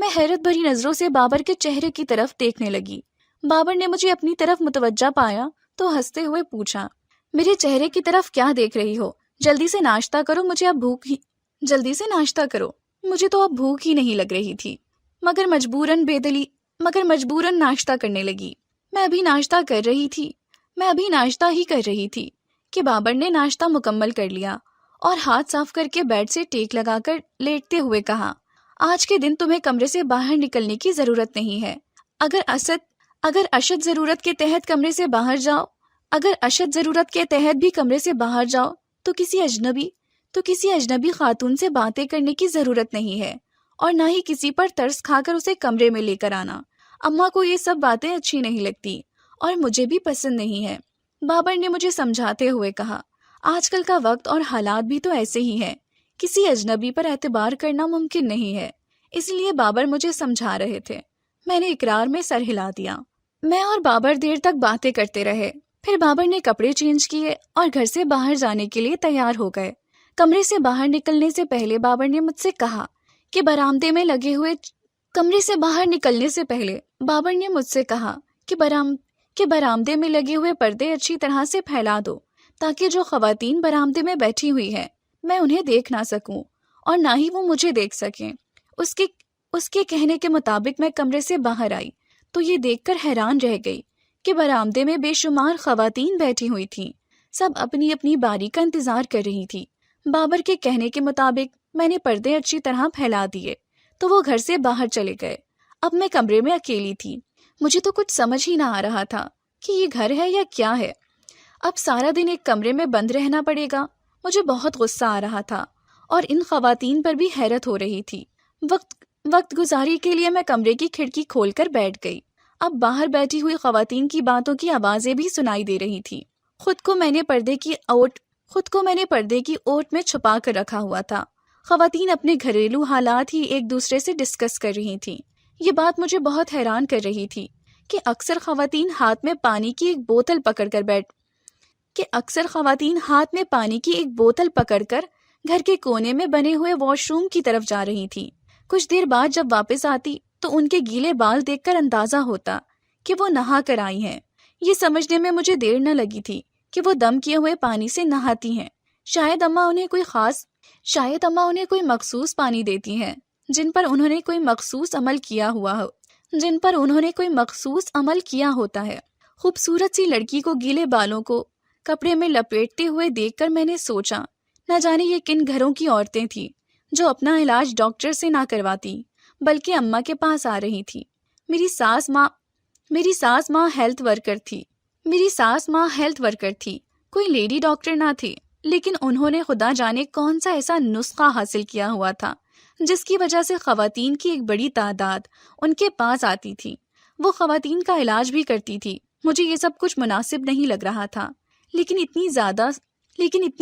میں حیرت بھری نظروں سے بابر کے چہرے کی طرف دیکھنے لگی۔ بابر نے مجھے اپنی طرف متوجہ پایا تو ہنستے ہوئے پوچھا، میرے چہرے کی طرف کیا دیکھ رہی ہو؟ جلدی سے ناشتہ کرو، جلدی سے ناشتہ کرو، مجھے تو اب بھوک ہی نہیں لگ رہی تھی، مگر مجبوراً ناشتہ کرنے لگی۔ میں ابھی ناشتہ ہی کر رہی تھی کہ بابر نے ناشتہ مکمل کر لیا اور ہاتھ صاف کر کے بیڈ سے ٹیک لگا کر لیٹتے ہوئے کہا، آج کے دن تمہیں کمرے سے باہر نکلنے کی ضرورت نہیں ہے۔ اگر اشد ضرورت کے تحت بھی کمرے سے باہر جاؤ تو کسی اجنبی خاتون سے باتیں کرنے کی ضرورت نہیں ہے، اور نہ ہی کسی پر ترس کھا کر اسے کمرے میں لے کر آنا۔ اماں کو یہ سب باتیں اچھی نہیں لگتی اور مجھے بھی پسند نہیں ہے۔ بابر نے مجھے سمجھاتے ہوئے کہا، آج کل کا وقت اور حالات بھی تو ایسے ہی ہیں، کسی اجنبی پر اعتبار کرنا ممکن نہیں ہے۔ اس لیے بابر مجھے سمجھا رہے تھے۔ میں نے اقرار میں سر ہلا دیا۔ میں اور بابر دیر تک باتیں کرتے رہے، پھر بابر نے کپڑے چینج کیے اور گھر سے باہر جانے کے لیے تیار ہو گئے۔ کمرے سے باہر نکلنے سے پہلے بابر نے مجھ سے کہا کہ برآمدے میں لگے ہوئے پردے اچھی طرح سے پھیلا دو تاکہ جو خواتین برآمدے میں بیٹھی ہوئی ہیں میں انہیں دیکھ نہ سکوں اور نہ ہی وہ مجھے دیکھ سکیں۔ اس کے کہنے کے مطابق میں کمرے سے باہر آئی تو یہ دیکھ کر حیران رہ گئی کہ برآمدے میں بے شمار خواتین بیٹھی ہوئی تھیں، سب اپنی اپنی باری کا انتظار کر رہی تھی۔ بابر کے کہنے کے مطابق میں نے پردے اچھی طرح پھیلا دیے تو وہ گھر سے باہر چلے گئے۔ اب میں کمرے میں اکیلی تھی، مجھے تو کچھ سمجھ ہی نہ آ رہا تھا کہ یہ گھر ہے یا کیا ہے۔ اب سارا دن ایک کمرے میں بند رہنا پڑے گا۔ مجھے بہت غصہ آ رہا تھا اور ان خواتین پر بھی حیرت ہو رہی تھی۔ وقت گزاری کے لیے میں کمرے کی کھڑکی کھول کر بیٹھ گئی۔ اب باہر بیٹھی ہوئی خواتین کی باتوں کی آوازیں بھی سنائی دے رہی تھی۔ خود کو میں نے پردے کی اوٹ میں چھپا کر رکھا ہوا تھا۔ خواتین اپنے گھریلو حالات ہی ایک دوسرے سے ڈسکس کر رہی تھیں۔ یہ بات مجھے بہت حیران کر رہی تھی کہ اکثر خواتین ہاتھ میں پانی کی ایک بوتل پکڑ کر گھر کے کونے میں بنے ہوئے واش روم کی طرف جا رہی تھی۔ کچھ دیر بعد جب واپس آتی تو ان کے گیلے بال دیکھ کر اندازہ ہوتا کہ وہ نہا کر آئی ہیں۔ یہ سمجھنے میں مجھے دیر نہ لگی تھی کہ وہ دم کیے ہوئے پانی سے نہاتی ہیں۔ شاید اماں انہیں کوئی مخصوص پانی دیتی ہیں جن پر انہوں نے کوئی مخصوص عمل کیا ہوتا ہے۔ خوبصورت سی لڑکی کو گیلے بالوں کو کپڑے میں لپیٹتے ہوئے دیکھ کر میں نے سوچا، نہ جانے یہ کن گھروں کی عورتیں تھیں جو اپنا علاج ڈاکٹر سے نہ کرواتی بلکہ اماں کے پاس آ رہی تھی۔ میری ساس ماں ہیلتھ ورکر تھی، کوئی لیڈی ڈاکٹر نہ تھی، لیکن انہوں نے خدا جانے کون سا ایسا نسخہ حاصل کیا ہوا تھا جس کی وجہ سے خواتین کی ایک بڑی تعداد ان کے پاس آتی تھی۔ وہ خواتین کا علاج بھی کرتی تھی۔ مجھے یہ سب کچھ مناسب نہیں لگ رہا تھا، لیکن اتنی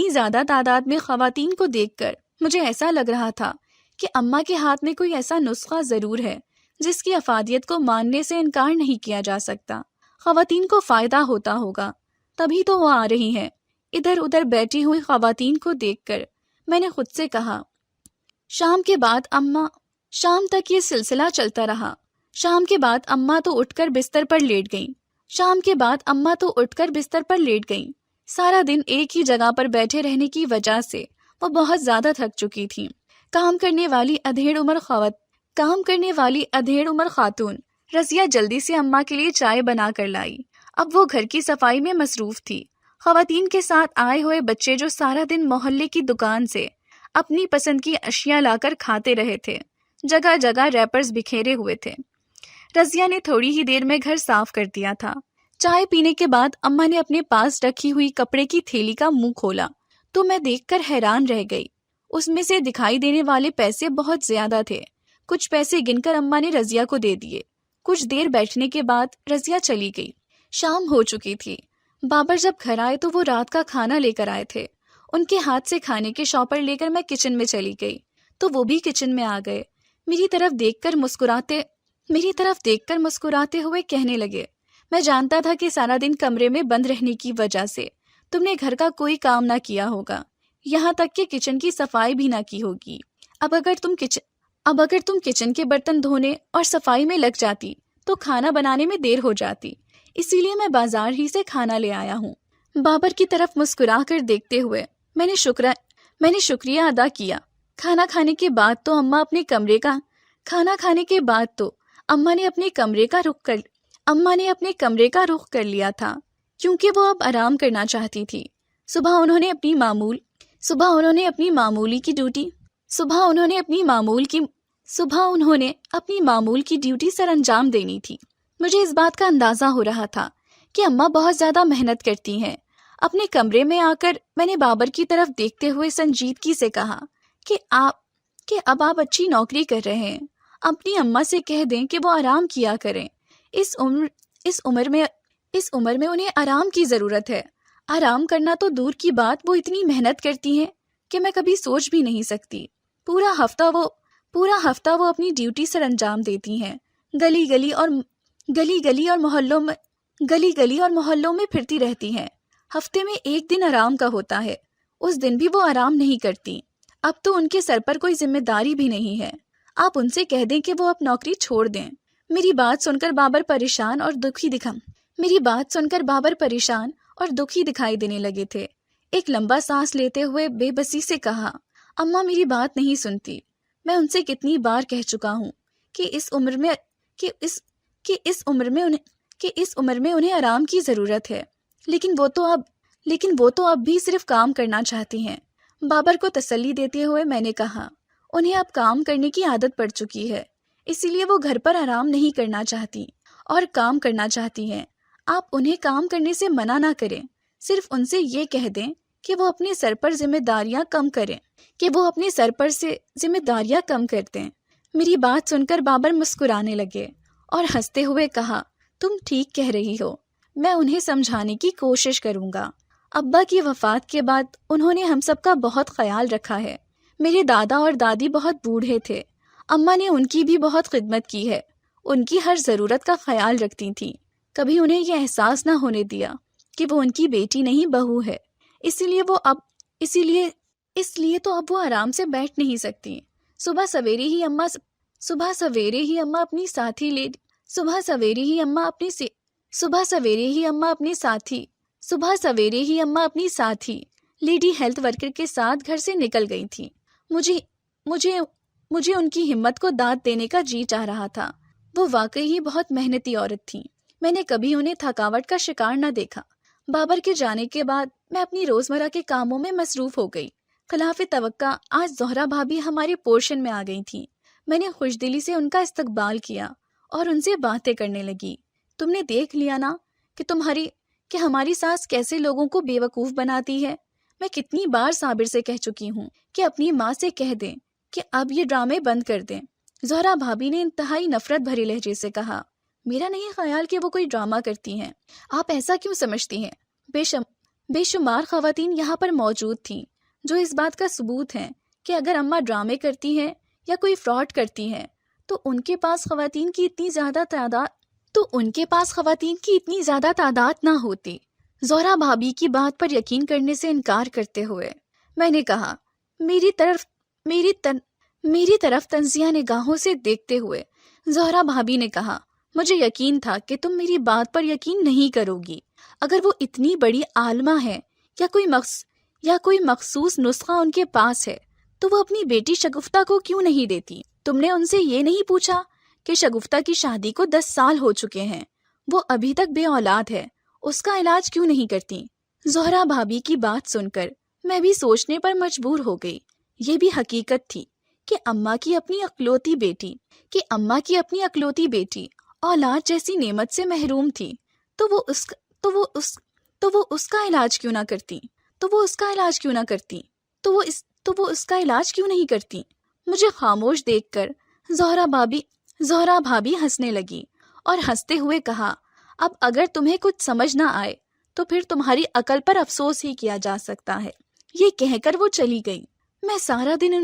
زیادہ تعداد میں خواتین کو دیکھ کر مجھے ایسا لگ رہا تھا کہ اماں کے ہاتھ میں کوئی ایسا نسخہ ضرور ہے جس کی افادیت کو ماننے سے انکار نہیں کیا جا سکتا۔ خواتین کو فائدہ ہوتا ہوگا، تبھی تو وہ آ رہی ہیں۔ ادھر ادھر بیٹھی ہوئی خواتین کو دیکھ کر میں نے خود سے کہا، شام تک یہ سلسلہ چلتا رہا۔ شام کے بعد اماں تو اٹھ کر بستر پر لیٹ گئیں۔ سارا دن ایک ہی جگہ پر بیٹھے رہنے کی وجہ سے وہ بہت زیادہ تھک چکی تھیں۔ کام کرنے والی ادھیڑ عمر خاتون رضیہ جلدی سے اماں کے لیے چائے بنا کر لائی۔ اب وہ گھر کی صفائی میں مصروف تھی۔ خواتین کے ساتھ آئے ہوئے بچے جو سارا دن محلے کی دکان سے اپنی پسند کی اشیاء لا کر کھاتے رہے تھے، جگہ جگہ ریپرز بکھیرے ہوئے تھے۔ رضیہ نے تھوڑی ہی دیر میں گھر صاف کر دیا تھا۔ چائے پینے کے بعد اماں نے اپنے پاس رکھی ہوئی کپڑے کی تھیلی کا منہ کھولا تو میں دیکھ کر حیران رہ گئی۔ اس میں سے دکھائی دینے والے پیسے بہت زیادہ تھے۔ کچھ پیسے گن کر اماں نے رضیہ کو دے دیے۔ کچھ دیر بیٹھنے کے بعد رضیہ چلی گئی۔ شام ہو چکی تھی۔ بابر جب گھر آئے تو وہ رات کا کھانا لے کر آئے تھے۔ ان کے ہاتھ سے کھانے کے شاپر لے کر میں کچن میں چلی گئی تو وہ بھی کچن میں آ گئے۔ میری طرف دیکھ کر مسکراتے ہوئے کہنے لگے، میں جانتا تھا کہ سارا دن کمرے میں بند رہنے کی وجہ سے تم نے گھر کا کوئی کام نہ کیا ہوگا، یہاں تک کہ کچن کی صفائی بھی نہ کی ہوگی۔ اب اب اگر تم کچن کے برتن دھونے اور صفائی میں لگ جاتی تو کھانا بنانے میں دیر ہو جاتی، اسی لیے میں بازار ہی سے کھانا لے آیا ہوں۔ بابر کی طرف مسکرا کر دیکھتے ہوئے میں نے شکریہ ادا کیا۔ کھانا کھانے کے بعد تو اماں اپنے کمرے کا اماں نے اپنے کمرے کا رخ کر لیا تھا، کیونکہ وہ اب آرام کرنا چاہتی تھی۔ صبح انہوں نے اپنی معمول کی ڈیوٹی سر انجام دینی تھی۔ مجھے اس بات کا اندازہ ہو رہا تھا کہ اماں بہت زیادہ محنت کرتی ہیں۔ اپنے کمرے میں آ کر میں نے بابر کی طرف دیکھتے ہوئے سنجیدگی سے کہا کہ اب آپ اچھی نوکری کر رہے ہیں، اپنی اماں سے کہہ دیں کہ وہ آرام کیا کریں۔ اس عمر میں انہیں آرام کی ضرورت ہے۔ آرام کرنا تو دور کی بات، وہ اتنی محنت کرتی ہیں کہ میں کبھی سوچ بھی نہیں سکتی۔ پورا ہفتہ وہ اپنی ڈیوٹی سر انجام دیتی ہیں، گلی گلی اور محلوں میں پھرتی رہتی ہیں۔ ہفتے میں ایک دن آرام کا ہوتا ہے، اس دن بھی وہ آرام نہیں کرتی۔ اب تو ان کے سر پر کوئی ذمہ داری بھی نہیں ہے۔ آپ ان سے کہہ دیں کہ وہ اب نوکری چھوڑ دیں۔ میری بات سن کر بابر پریشان اور دکھی دکھائی دینے لگے تھے۔ ایک لمبا سانس لیتے ہوئے بے بسی سے کہا، اماں میری بات نہیں سنتی۔ میں ان سے کتنی بار کہہ چکا ہوں کہ اس عمر میں انہیں آرام کی ضرورت ہے، لیکن وہ تو اب بھی صرف کام کرنا چاہتی ہیں۔ بابر کو تسلی دیتے ہوئے میں نے کہا، انہیں اب کام کرنے کی عادت پڑ چکی ہے، اسی لیے وہ گھر پر آرام نہیں کرنا چاہتی اور کام کرنا چاہتی ہیں۔ آپ انہیں کام کرنے سے منع نہ کریں، صرف ان سے یہ کہہ دیں کہ وہ اپنے سر پر ذمہ داریاں کم کر دیں۔ میری بات سن کر بابر مسکرانے لگے اور ہنستے ہوئے کہا، تم ٹھیک کہہ رہی ہو، میں انہیں سمجھانے کی کوشش کروں گا۔ ابا کی وفات کے بعد انہوں نے ہم سب کا بہت خیال رکھا ہے۔ میرے دادا اور دادی بہت بوڑھے تھے، اماں نے ان کی بھی بہت خدمت کی ہے، ان کی ہر ضرورت کا خیال رکھتی تھیں، کبھی انہیں یہ احساس نہ ہونے دیا کہ وہ ان کی بیٹی نہیں بہو ہے۔ اس لیے تو اب وہ آرام سے بیٹھ نہیں سکتی۔ صبح سویرے ہی اماں اپنی ساتھی لیڈی ہیلتھ ورکر کے ساتھ گھر سے نکل گئی تھی۔ مجھے ان کی ہمت کو داد دینے کا جی چاہ رہا تھا۔ وہ واقعی ہی بہت محنتی عورت تھیں، میں نے کبھی انہیں تھکاوٹ کا شکار نہ دیکھا۔ بابر کے جانے کے بعد میں اپنی روزمرہ کے کاموں میں مصروف ہو گئی۔ خلاف توقع آج زہرا بھابھی ہمارے پورشن میں آ گئی تھیں۔ میں نے خوش دلی سے ان کا استقبال کیا اور ان سے باتیں کرنے لگی۔ تم نے دیکھ لیا نا کہ ہماری ساس کیسے لوگوں کو بے وقوف بناتی ہے۔ میں کتنی بار صابر سے کہہ چکی ہوں کہ اپنی ماں سے کہہ دیں کہ اب یہ ڈرامے بند کر دیں۔ زہرا بھابھی نے انتہائی نفرت بھرے لہجے سے کہا، میرا نہیں خیال کہ وہ کوئی ڈرامہ کرتی ہیں، آپ ایسا کیوں سمجھتی ہیں؟ بے شمار خواتین یہاں پر موجود تھیں جو اس بات کا ثبوت ہیں کہ اگر اماں ڈرامے کرتی ہیں یا کوئی فراڈ کرتی ہیں تو ان کے پاس خواتین کی اتنی زیادہ تعداد نہ ہوتی۔ زہرا بھابھی کی بات پر یقین کرنے سے انکار کرتے ہوئے میں نے کہا، میری طرف تنزیہ نگاہوں سے دیکھتے ہوئے زہرا بھابھی نے کہا، مجھے یقین تھا کہ تم میری بات پر یقین نہیں کرو گی۔ اگر وہ اتنی بڑی عالمہ ہے یا کوئی مخصوص نسخہ ان کے پاس ہے تو وہ اپنی بیٹی شگفتہ کو کیوں نہیں دیتی؟ تم نے ان سے یہ نہیں پوچھا کہ شگفتہ کی شادی کو 10 سال ہو چکے ہیں، وہ ابھی تک بے اولاد ہے، اس کا علاج کیوں نہیں کرتی؟ زہرا بھابھی کی بات سن کر میں بھی سوچنے پر مجبور ہو گئی۔ یہ بھی حقیقت تھی کہ اماں کی اپنی اکلوتی بیٹی اولاد جیسی نعمت سے محروم تھی، تو وہ اس کا علاج کیوں نہیں کرتی؟ مجھے خاموش دیکھ کر زہرا بھابھی ہنسنے لگی اور ہنستے ہوئے کہا، اب اگر تمہیں کچھ سمجھ نہ آئے تو پھر تمہاری عقل پر افسوس ہی کیا جا سکتا ہے۔ یہ کہہ کر وہ چلی گئی۔ میں سارا دن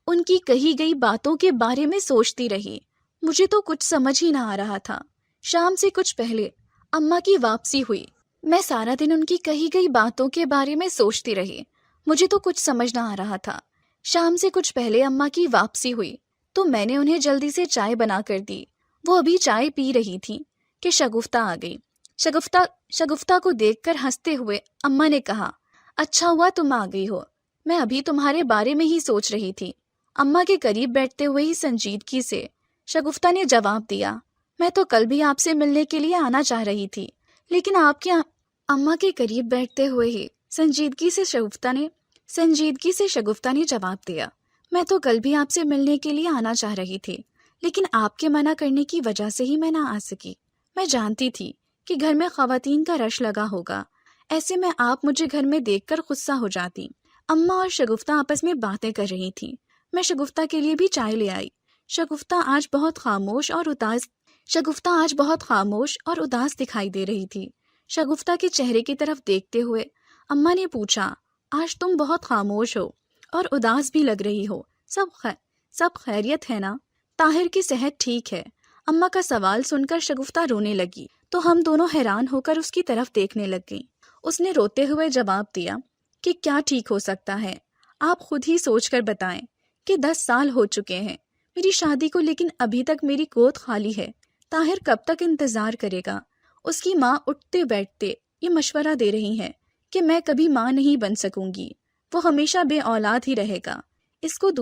ان کی کہی گئی باتوں کے بارے میں سوچتی رہی۔ مجھے تو کچھ سمجھ ہی نہ آ رہا تھا۔ شام سے کچھ پہلے اماں کی واپسی ہوئی۔ میں سارا دن ان کی کہی گئی باتوں کے بارے میں سوچتی رہی۔ مجھے تو کچھ سمجھ نہ آ رہا تھا۔ شام سے کچھ پہلے اماں کی واپسی ہوئی تو میں نے انہیں جلدی سے چائے بنا کر دی۔ وہ ابھی چائے پی رہی تھی کہ شگفتہ آ گئی۔ شگفتہ کو دیکھ کر ہنستے ہوئے اماں نے کہا، اچھا ہوا تم آ گئی ہو، میں ابھی تمہارے بارے میں ہی سوچ رہی تھی۔ اماں کے قریب بیٹھتے ہوئے ہی سنجیدگی سے شگفتہ نے جواب دیا، میں تو کل بھی آپ سے ملنے کے لیے آنا چاہ رہی تھی، لیکن آپ کے اماں کے قریب بیٹھتے ہوئے ہی سنجیدگی سے شگفتہ نے جواب دیا، میں تو کل بھی آپ سے ملنے کے لیے آنا چاہ رہی تھی، لیکن آپ کے منع کرنے کی وجہ سے ہی میں نہ آ سکی۔ میں جانتی تھی کہ گھر میں خواتین کا رش لگا ہوگا، ایسے میں آپ مجھے گھر میں دیکھ کر غصہ ہو جاتی۔ اماں اور شگفتہ آپس میں باتیں کر رہی تھیں۔ میں شگفتہ کے لیے بھی چائے لے آئی۔ شگفتہ آج بہت خاموش اور اداس دکھائی دے رہی تھی۔ شگفتہ کے چہرے کی طرف دیکھتے ہوئے اماں نے پوچھا، آج تم بہت خاموش ہو اور اداس بھی لگ رہی ہو، سب خیریت ہے نا؟ طاہر کی صحت ٹھیک ہے؟ اماں کا سوال سن کر شگفتہ رونے لگی تو ہم دونوں حیران ہو کر اس کی طرف دیکھنے لگ گئیں۔ اس نے روتے ہوئے جواب دیا کہ کیا ٹھیک ہو سکتا ہے، آپ خود ہی سوچ کر بتائیں کہ 10 سال ہو چکے ہیں میری شادی کو، لیکن ابھی تک میری گود خالی ہے۔ طاہر کب تک انتظار کرے گا؟ اس کی ماں اٹھتے بیٹھتے یہ مشورہ دے رہی ہے کہ میں کبھی ماں نہیں بن سکوں گی، وہ ہمیشہ بے اولاد ہی رہے گا، طاہر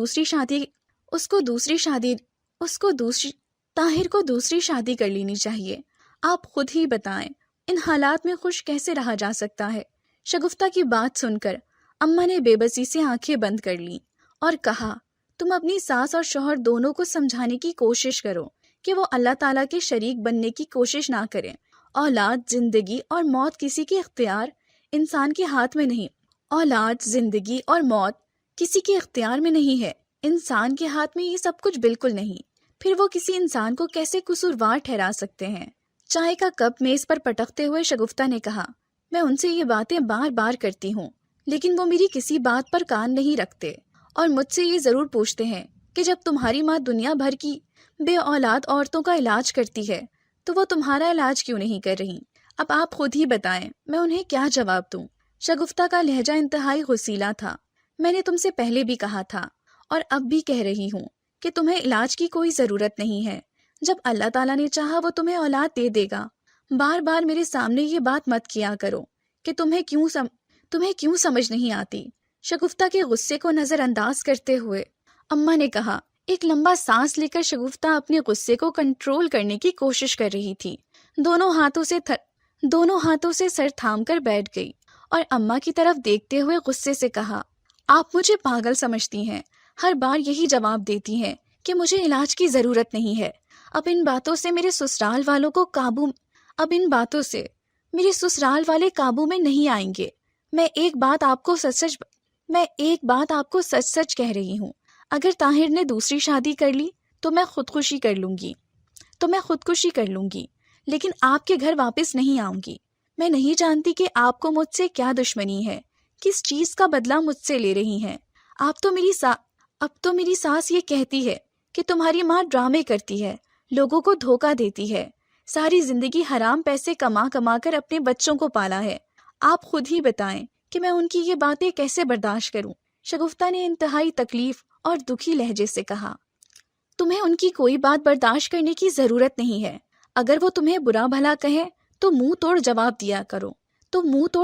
کو دوسری شادی کر لینی چاہیے۔ آپ خود ہی بتائیں ان حالات میں خوش کیسے رہا جا سکتا ہے؟ شگفتہ کی بات سن کر اماں نے بے بسی سے آنکھیں بند کر لیں اور کہا، تم اپنی ساس اور شوہر دونوں کو سمجھانے کی کوشش کرو کہ وہ اللہ تعالیٰ کے شریک بننے کی کوشش نہ کریں۔ اولاد، زندگی اور موت کسی کے اختیار انسان کے ہاتھ میں نہیں۔ کسی کے اختیار میں نہیں ہے، انسان کے ہاتھ میں یہ سب کچھ بالکل نہیں۔ پھر وہ کسی انسان کو کیسے قصوروار ٹھہرا سکتے ہیں؟ چائے کا کپ میز پر پٹکتے ہوئے شگفتہ نے کہا، میں ان سے یہ باتیں بار بار کرتی ہوں، لیکن وہ میری کسی بات پر کان نہیں رکھتے اور مجھ سے یہ ضرور پوچھتے ہیں کہ جب تمہاری ماں دنیا بھر کی بے اولاد عورتوں کا علاج کرتی ہے تو وہ تمہارا علاج کیوں نہیں کر رہی؟ اب آپ خود ہی بتائیں میں انہیں کیا جواب دوں؟ شگفتہ کا لہجہ انتہائی غصیلا تھا۔ میں نے تم سے پہلے بھی کہا تھا اور اب بھی کہہ رہی ہوں کہ تمہیں علاج کی کوئی ضرورت نہیں ہے، جب اللہ تعالیٰ نے چاہا وہ تمہیں اولاد دے دے گا۔ بار بار میرے سامنے یہ بات مت کیا کرو کہ تمہیں کیوں سمجھ نہیں آتی۔ شگفتہ کے غصے کو نظر انداز کرتے ہوئے اماں نے کہا۔ ایک لمبا سانس لے کر شگفتہ اپنے غصے کو کنٹرول کرنے کی کوشش کر رہی تھی۔ دونوں ہاتھوں سے سر تھام کر بیٹھ گئی اور اماں کی طرف دیکھتے ہوئے غصے سے کہا، آپ مجھے پاگل سمجھتی ہیں، ہر بار یہی جواب دیتی ہیں کہ مجھے علاج کی ضرورت نہیں ہے۔ اب ان باتوں سے میرے سسرال والے قابو میں نہیں آئیں گے۔ میں ایک بات آپ کو سچ سچ کہہ رہی ہوں، اگر طاہر نے دوسری شادی کر لی تو میں خودکشی کر لوں گی، لیکن آپ کے گھر واپس نہیں آؤں گی۔ میں نہیں جانتی کہ آپ کو مجھ سے کیا دشمنی ہے، کس چیز کا بدلہ مجھ سے لے رہی ہیں۔ اب تو میری ساس یہ کہتی ہے کہ تمہاری ماں ڈرامے کرتی ہے، لوگوں کو دھوکہ دیتی ہے، ساری زندگی حرام پیسے کما کر اپنے بچوں کو پالا ہے۔ آپ خود ہی بتائیں کہ میں ان کی یہ باتیں کیسے برداشت کروں؟ شگفتہ نے انتہائی تکلیف اور دکھی لہجے سے کہا، تمہیں ان کی کوئی بات برداشت کرنے کی ضرورت نہیں ہے۔ اگر وہ تمہیں برا بھلا کہیں تو منہ توڑ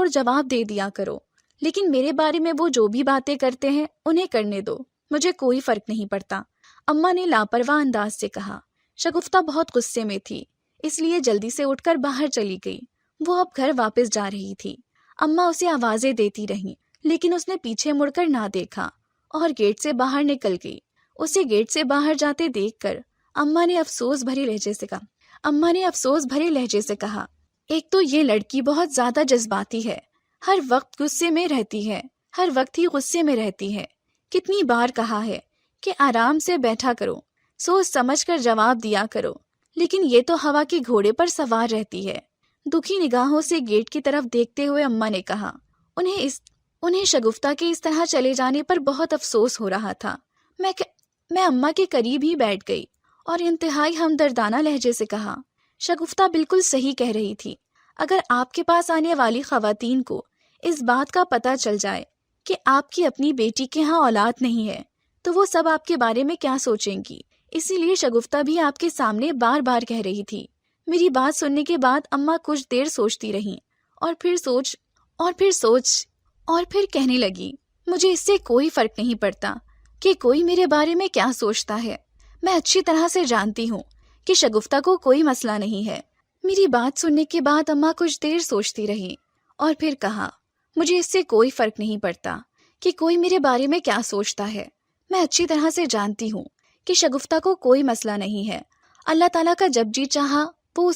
جواب دے دیا کرو، لیکن میرے بارے میں وہ جو بھی باتیں کرتے ہیں انہیں کرنے دو، مجھے کوئی فرق نہیں پڑتا۔ اماں نے لاپرواہ انداز سے کہا۔ شگفتہ بہت غصے میں تھی، اس لیے جلدی سے اٹھ کر باہر چلی گئی۔ وہ اب گھر واپس جا رہی تھی۔ اماں اسے آوازیں دیتی رہیں، لیکن اس نے پیچھے مڑ کر نہ دیکھا اور گیٹ سے باہر نکل گئی۔ اسے گیٹ سے باہر جاتے دیکھ کر اماں نے افسوس بھرے لہجے سے کہا، ایک تو یہ لڑکی بہت زیادہ جذباتی ہے، ہر وقت ہی غصے میں رہتی ہے۔ کتنی بار کہا ہے کہ آرام سے بیٹھا کرو، سوچ سمجھ کر جواب دیا کرو، لیکن یہ تو ہوا کے گھوڑے پر سوار رہتی ہے۔ دکھی نگاہوں سے گیٹ کی طرف دیکھتے ہوئے اماں نے کہا، انہیں شگفتہ کے اس طرح چلے جانے پر بہت افسوس ہو رہا تھا۔ میں اماں کے قریب ہی بیٹھ گئی اور انتہائی ہمدردانہ لہجے سے کہا، شگفتہ بالکل صحیح کہہ رہی تھی۔ اگر آپ کے پاس آنے والی خواتین کو اس بات کا پتہ چل جائے کہ آپ کی اپنی بیٹی کے ہاں اولاد نہیں ہے تو وہ سب آپ کے بارے میں کیا سوچیں گی، اسی لیے شگفتہ بھی آپ کے سامنے بار بار کہہ رہی تھی۔ میری بات سننے کے بعد اماں کچھ دیر سوچتی رہیں اور پھر کہنے لگی، مجھے اس سے کوئی فرق نہیں پڑتا کہ کوئی میرے بارے میں کیا سوچتا ہے، میں اچھی طرح سے جانتی ہوں کہ شگفتہ کو کوئی مسئلہ نہیں ہے۔ میری بات سننے کے بعد اماں کچھ دیر سوچتی رہیں اور پھر کہا، مجھے اس سے کوئی فرق نہیں پڑتا کہ کوئی میرے بارے میں کیا سوچتا ہے، میں اچھی طرح سے جانتی ہوں کہ شگفتہ کو کوئی مسئلہ نہیں ہے۔ اللہ تعالیٰ کا جب جی چاہا وہ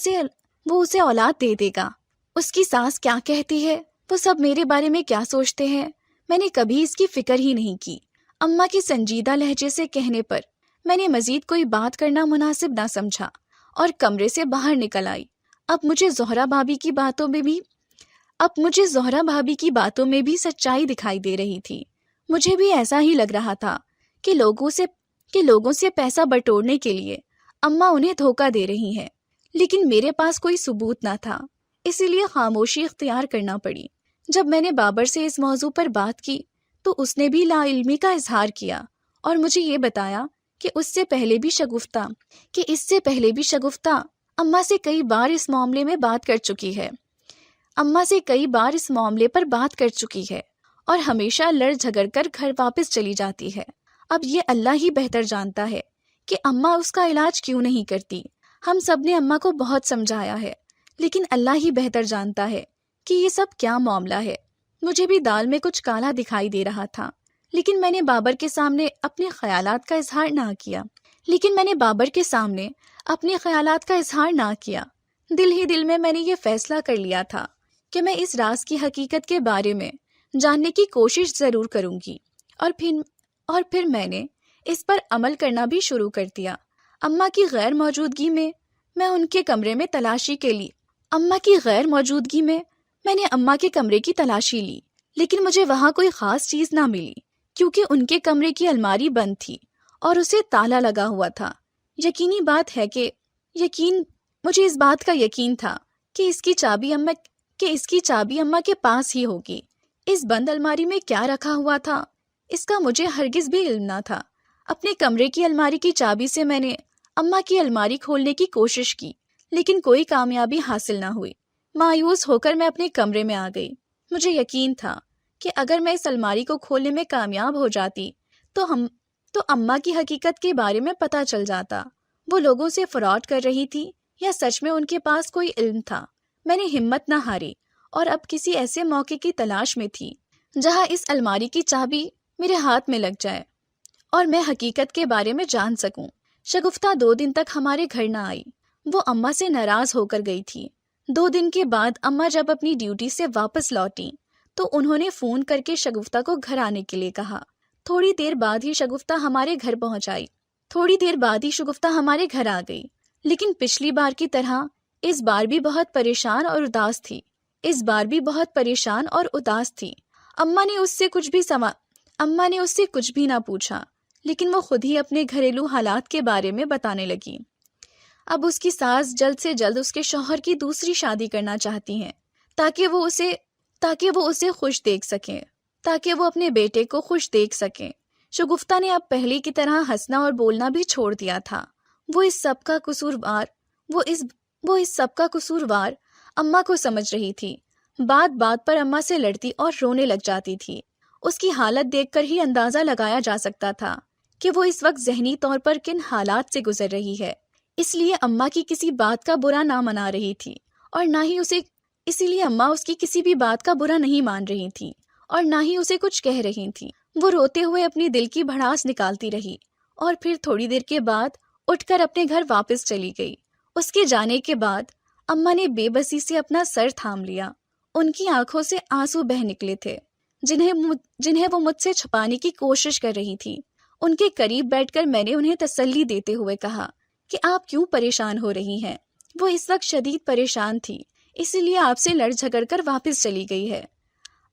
اسے اولاد دے دے گا۔ اس کی ساس کیا کہتی ہے، وہ سب میرے بارے میں کیا سوچتے ہیں، میں نے کبھی اس کی فکر ہی نہیں کی۔ اماں کی سنجیدہ لہجے سے کہنے پر میں نے مزید کوئی بات کرنا مناسب نہ سمجھا اور کمرے سے باہر نکل آئی۔ اب مجھے زہرا بھابی کی باتوں میں بھی سچائی دکھائی دے رہی تھی۔ مجھے بھی ایسا ہی لگ رہا تھا کہ لوگوں سے پیسہ بٹورنے کے لیے اماں انہیں دھوکہ دے رہی ہیں، لیکن میرے پاس کوئی ثبوت نہ تھا، اسی لیے خاموشی اختیار کرنا پڑی۔ جب میں نے بابر سے اس موضوع پر بات کی تو اس نے بھی لا علمی کا اظہار کیا اور مجھے یہ بتایا کہ اس سے پہلے بھی شگفتہ اماں سے کئی بار اس معاملے پر بات کر چکی ہے اور ہمیشہ لڑ جھگڑ کر گھر واپس چلی جاتی ہے۔ اب یہ اللہ ہی بہتر جانتا ہے کہ اماں اس کا علاج کیوں نہیں کرتی۔ ہم سب نے اماں کو بہت سمجھایا ہے، لیکن اللہ ہی بہتر جانتا ہے کہ یہ سب کیا معاملہ ہے۔ مجھے بھی دال میں کچھ کالا دکھائی دے رہا تھا، لیکن میں نے بابر کے سامنے اپنے خیالات کا اظہار نہ کیا۔ دل ہی دل میں نے یہ فیصلہ کر لیا تھا کہ میں اس راز کی حقیقت کے بارے میں جاننے کی کوشش ضرور کروں گی، اور پھر میں نے اس پر عمل کرنا بھی شروع کر دیا۔ اماں کی غیر موجودگی میں میں نے اماں کے کمرے کی تلاشی لی، لیکن مجھے وہاں کوئی خاص چیز نہ ملی کیونکہ ان کے کمرے کی الماری بند تھی اور اسے تالا لگا ہوا تھا۔ مجھے اس بات کا یقین تھا کہ اس کی چابی اماں کے پاس ہی ہوگی۔ اس بند الماری میں کیا رکھا ہوا تھا اس کا مجھے ہرگز بھی علم نہ تھا۔ اپنے کمرے کی الماری کی چابی سے میں نے اماں کی الماری کھولنے کی کوشش کی، لیکن کوئی کامیابی حاصل نہ ہوئی۔ مایوس ہو کر میں اپنے کمرے میں آ گئی۔ مجھے یقین تھا کہ اگر میں اس الماری کو کھولنے میں کامیاب ہو جاتی تو اماں کی حقیقت کے بارے میں پتہ چل جاتا، وہ لوگوں سے فراڈ کر رہی تھی یا سچ میں ان کے پاس کوئی علم تھا۔ میں نے ہمت نہ ہاری اور اب کسی ایسے موقع کی تلاش میں تھی جہاں اس الماری کی چابی میرے ہاتھ میں لگ جائے اور میں حقیقت کے بارے میں جان سکوں۔ شگفتہ 2 دن تک ہمارے گھر نہ آئی، وہ اماں سے ناراض ہو کر گئی تھی۔ 2 دن کے بعد اماں جب اپنی ڈیوٹی سے واپس لوٹی تو انہوں نے فون کر کے شگفتہ کو گھر آنے کے لیے کہا۔ تھوڑی دیر بعد ہی شگفتہ ہمارے گھر آ گئی، لیکن پچھلی بار کی طرح اس بار بھی بہت پریشان اور اداس تھی۔ اماں نے اس سے کچھ بھی نہ پوچھا، لیکن وہ خود ہی اپنے گھریلو حالات کے بارے میں بتانے لگی۔ اب اس کی ساس جلد سے جلد اس کے شوہر کی دوسری شادی کرنا چاہتی ہیں تاکہ وہ اسے خوش دیکھ سکیں، تاکہ وہ اپنے بیٹے کو خوش دیکھ سکیں۔ شگفتہ نے اب پہلے کی طرح ہنسنا اور بولنا بھی چھوڑ دیا تھا۔ وہ اس سب کا قصوروار اماں کو سمجھ رہی تھی۔ بات بات پر اماں سے لڑتی اور رونے لگ جاتی تھی۔ اس کی حالت دیکھ کر ہی اندازہ لگایا جا سکتا تھا کہ وہ اس وقت ذہنی طور پر کن حالات سے گزر رہی ہے۔ اس لیے اماں کی کسی بات کا برا نہ منا رہی تھی اور نہ ہی اسی لیے اماں اس کی کسی بھی بات کا برا نہیں مان رہی تھی اور نہ ہی اسے کچھ کہہ رہی تھی۔ وہ روتے ہوئے اپنی دل کی بھڑاس نکالتی رہی اور پھر تھوڑی دیر کے بعد اٹھ کر اپنے گھر واپس چلی گئی۔ اس کے جانے کے بعد اماں نے بے بسی سے اپنا سر تھام لیا۔ ان کی آنکھوں سے آنسو بہہ نکلے تھے جنہیں وہ مجھ سے چھپانے کی کوشش کر رہی تھی۔ ان کے قریب بیٹھ کر میں نے انہیں تسلی دیتے ہوئے کہا کہ آپ کیوں پریشان ہو رہی ہیں؟ وہ اس وقت شدید پریشان تھی، اسی لیے آپ سے لڑ جھگڑ کر واپس چلی گئی ہے۔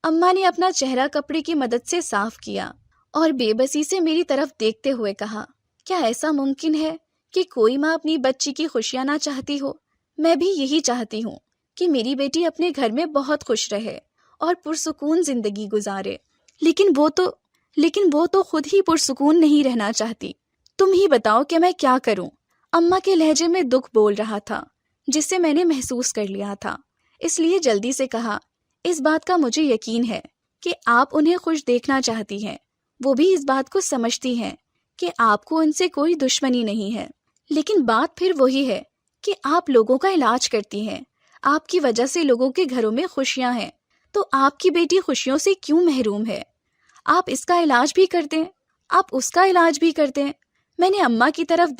اماں نے اپنا چہرہ کپڑے کی مدد سے صاف کیا اور بے بسی سے میری طرف دیکھتے ہوئے کہا، کیا ایسا ممکن ہے کہ کوئی ماں اپنی بچی کی خوشیاں نہ چاہتی ہو؟ میں بھی یہی چاہتی ہوں کہ میری بیٹی اپنے گھر میں بہت خوش رہے اور پرسکون زندگی گزارے۔ لیکن وہ تو خود ہی پرسکون نہیں رہنا چاہتی. تم ہی بتاؤ کہ میں کیا کروں. اماں کے لہجے میں دکھ بول رہا تھا جسے میں نے محسوس کر لیا تھا، اس لیے جلدی سے کہا، اس بات کا مجھے یقین ہے کہ آپ انہیں خوش دیکھنا چاہتی ہیں. وہ بھی اس بات کو سمجھتی ہیں کہ آپ کو ان سے کوئی دشمنی نہیں ہے، لیکن بات پھر وہی ہے کہ آپ لوگوں کا علاج کرتی ہیں. آپ کی وجہ سے لوگوں کے گھروں میں خوشیاں ہیں، تو آپ کی بیٹی خوشیوں سے کیوں محروم ہے؟ آپ اس کا علاج بھی کر دیں، آپ اس کا علاج بھی کر دیں. میں نے اماں کی طرف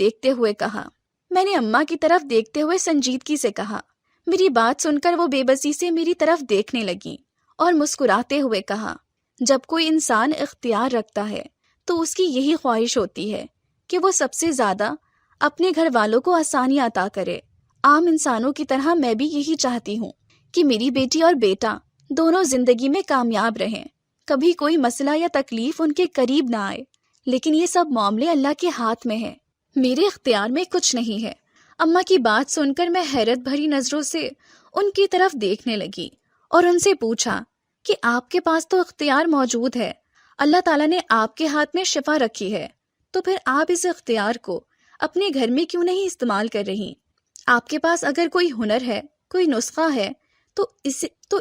دیکھتے ہوئے سنجیدگی سے کہا. میری بات سن کر وہ بے بسی سے میری طرف دیکھنے لگی اور مسکراتے ہوئے کہا، جب کوئی انسان اختیار رکھتا ہے تو اس کی یہی خواہش ہوتی ہے کہ وہ سب سے زیادہ اپنے گھر والوں کو آسانی عطا کرے. عام انسانوں کی طرح میں بھی یہی چاہتی ہوں کہ میری بیٹی اور بیٹا دونوں زندگی میں کامیاب رہیں، کبھی کوئی مسئلہ یا تکلیف ان کے قریب نہ آئے. لیکن یہ سب معاملے اللہ کے ہاتھ میں ہیں، میرے اختیار میں کچھ نہیں ہے. اماں کی بات سن کر میں حیرت بھری نظروں سے ان کی طرف دیکھنے لگی اور ان سے پوچھا کہ آپ کے پاس تو اختیار موجود ہے، اللہ تعالیٰ نے آپ کے ہاتھ میں شفا رکھی ہے، تو پھر آپ اس اختیار کو اپنے گھر میں کیوں نہیں استعمال کر رہی؟ آپ کے پاس اگر کوئی ہنر ہے، کوئی نسخہ ہے تو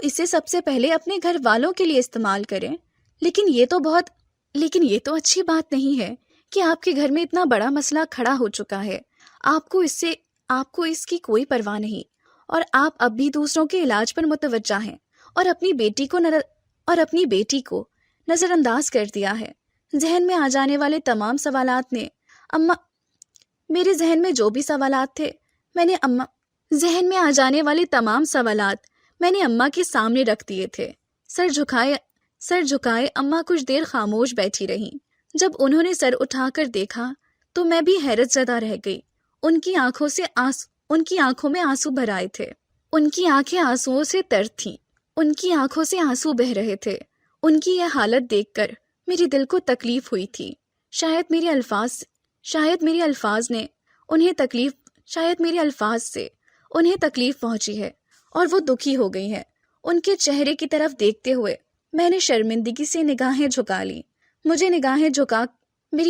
اسے سب سے پہلے اپنے گھر والوں کے لیے استعمال کریں. لیکن یہ تو اچھی بات نہیں ہے کہ آپ کے گھر میں اتنا بڑا مسئلہ کھڑا ہو چکا ہے، آپ کو اس کی کوئی پرواہ نہیں، اور آپ اب بھی دوسروں کے علاج پر متوجہ ہیں اور اپنی بیٹی کو نظر انداز کر دیا ہے. ذہن میں آ جانے والے تمام سوالات میں نے اماں کے سامنے رکھ دیے تھے. سر جھکائے اماں کچھ دیر خاموش بیٹھی رہیں. جب انہوں نے سر اٹھا کر دیکھا تو میں بھی حیرت زدہ رہ گئی. ان کی آنکھوں میں آنسو بھر آئے تھے، ان کی آنکھیں آنسوؤں سے تر تھیں، ان کی آنکھوں سے آنسو بہہ رہے تھے. ان کی یہ حالت دیکھ کر میری دل کو تکلیف ہوئی تھی. شاید میرے الفاظ سے انہیں تکلیف پہنچی ہے اور وہ دکھی ہو گئی ہیں. ان کے چہرے کی طرف دیکھتے ہوئے میں نے شرمندگی سے نگاہیں جھکا لی. مجھے نگاہیں جھکاتا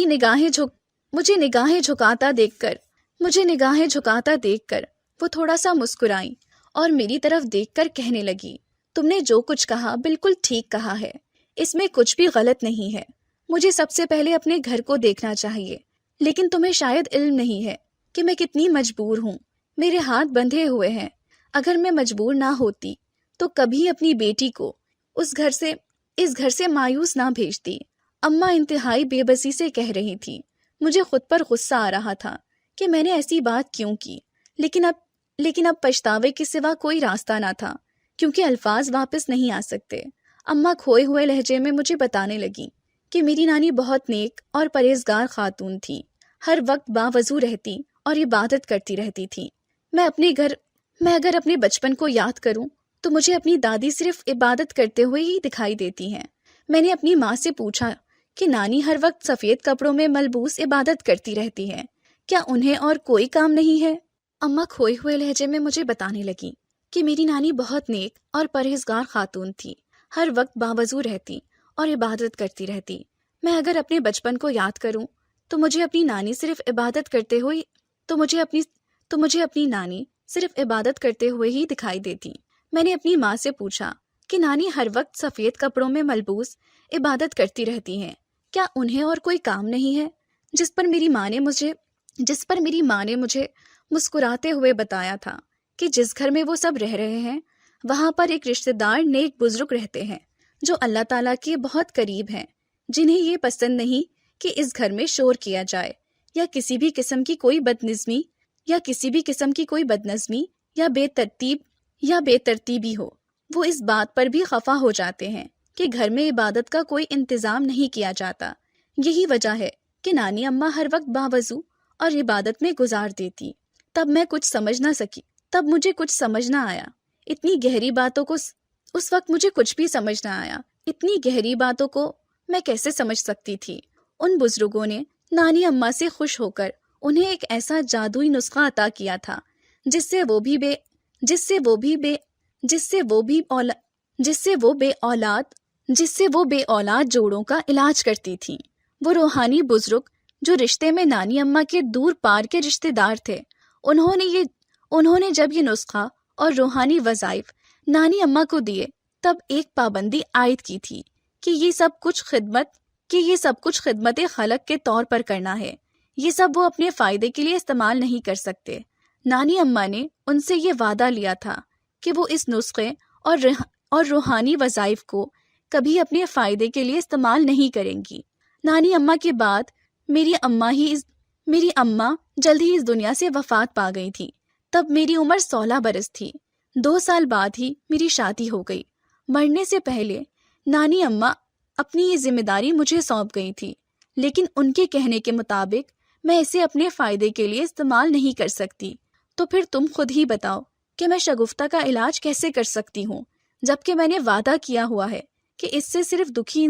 دیکھ کر وہ تھوڑا سا مسکرائیں اور میری طرف دیکھ کر کہنے لگی، تم نے جو کچھ کہا بالکل ٹھیک کہا ہے، اس میں کچھ بھی غلط نہیں ہے. مجھے سب سے پہلے اپنے گھر کو دیکھنا چاہیے، لیکن تمہیں شاید علم نہیں ہے کہ میں کتنی مجبور ہوں. میرے ہاتھ بندھے ہوئے ہیں. اگر میں مجبور نہ ہوتی تو کبھی اپنی بیٹی کو اس گھر سے مایوس نہ بھیجتی. اماں انتہائی بے بسی سے کہہ رہی تھی. مجھے خود پر غصہ آ رہا تھا کہ میں نے ایسی بات کیوں کی، لیکن اب پچھتاوے کے سوا کوئی راستہ نہ تھا، کیونکہ الفاظ واپس نہیں آ سکتے. اماں کھوئے ہوئے لہجے میں مجھے بتانے لگی کہ میری نانی بہت نیک اور پرہیزگار خاتون تھی، ہر وقت باوضو رہتی اور عبادت کرتی رہتی تھی. میں اگر اپنے بچپن کو یاد کروں تو مجھے اپنی دادی صرف عبادت کرتے ہوئے ہی دکھائی دیتی ہیں. میں نے اپنی ماں سے پوچھا کہ نانی ہر وقت سفید کپڑوں میں ملبوس عبادت کرتی رہتی ہے، کیا انہیں اور کوئی کام نہیں ہے؟ اماں کھوئے ہوئے لہجے میں مجھے بتانے لگی کہ میری نانی بہت نیک اور پرہیزگار خاتون تھی، ہر وقت باوضو رہتی اور عبادت کرتی رہتی. میں اگر اپنے بچپن کو یاد کروں تو مجھے اپنی نانی صرف عبادت کرتے ہوئے ہی دکھائی دیتی. میں نے اپنی ماں سے پوچھا کہ نانی ہر وقت سفید کپڑوں میں ملبوس عبادت کرتی رہتی ہیں، کیا انہیں اور کوئی کام نہیں ہے؟ جس پر میری ماں نے مجھے مسکراتے ہوئے بتایا تھا کہ جس گھر میں وہ سب رہ رہے ہیں وہاں پر ایک رشتہ دار نیک بزرگ رہتے ہیں جو اللہ تعالیٰ کے بہت قریب ہیں، جنہیں یہ پسند نہیں کہ اس گھر میں شور کیا جائے یا کسی بھی قسم کی کوئی بدنظمی یا بے ترتیبی ہو. وہ اس بات پر بھی خفا ہو جاتے ہیں کہ گھر میں عبادت کا کوئی انتظام نہیں کیا جاتا. یہی وجہ ہے کہ نانی اماں ہر وقت باوضو اور عبادت میں گزار دیتی. تب مجھے کچھ سمجھ نہ آیا. اتنی گہری باتوں کو اس وقت مجھے کچھ بھی سمجھ نہ آیا. اتنی گہری باتوں کو میں کیسے سمجھ سکتی تھی؟ ان بزرگوں نے نانی اماں سے خوش ہو کر انہیں ایک ایسا جادوئی نسخہ عطا کیا تھا جس سے وہ بے اولاد جس سے وہ بے اولاد جوڑوں کا علاج کرتی تھیں۔ وہ روحانی بزرگ جو رشتے میں نانی اماں کے دور پار کے رشتے دار تھے، انہوں نے جب یہ نسخہ اور روحانی وظائف نانی اماں کو دیے تب ایک پابندی عائد کی تھی کہ یہ سب کچھ خدمت خلق کے طور پر کرنا ہے، یہ سب وہ اپنے فائدے کے لیے استعمال نہیں کر سکتے۔ نانی اماں نے ان سے یہ وعدہ لیا تھا کہ وہ اس نسخے اور روحانی وظائف کو کبھی اپنے فائدے کے لیے استعمال نہیں کریں گی۔ نانی اماں کے بعد میری اماں جلد ہی اس دنیا سے وفات پا گئی تھی۔ تب میری عمر 16 برس تھی۔ 2 سال بعد ہی میری شادی ہو گئی۔ مرنے سے پہلے نانی اماں اپنی یہ ذمہ داری مجھے سونپ گئی تھی، لیکن ان کے کہنے کے مطابق میں اسے اپنے فائدے کے لیے استعمال نہیں کر سکتی۔ تو پھر تم خود ہی بتاؤ کہ میں شگفتہ کا علاج کیسے کر سکتی ہوں، جبکہ میں نے وعدہ کیا ہوا ہے کہ اس سے صرف دکھی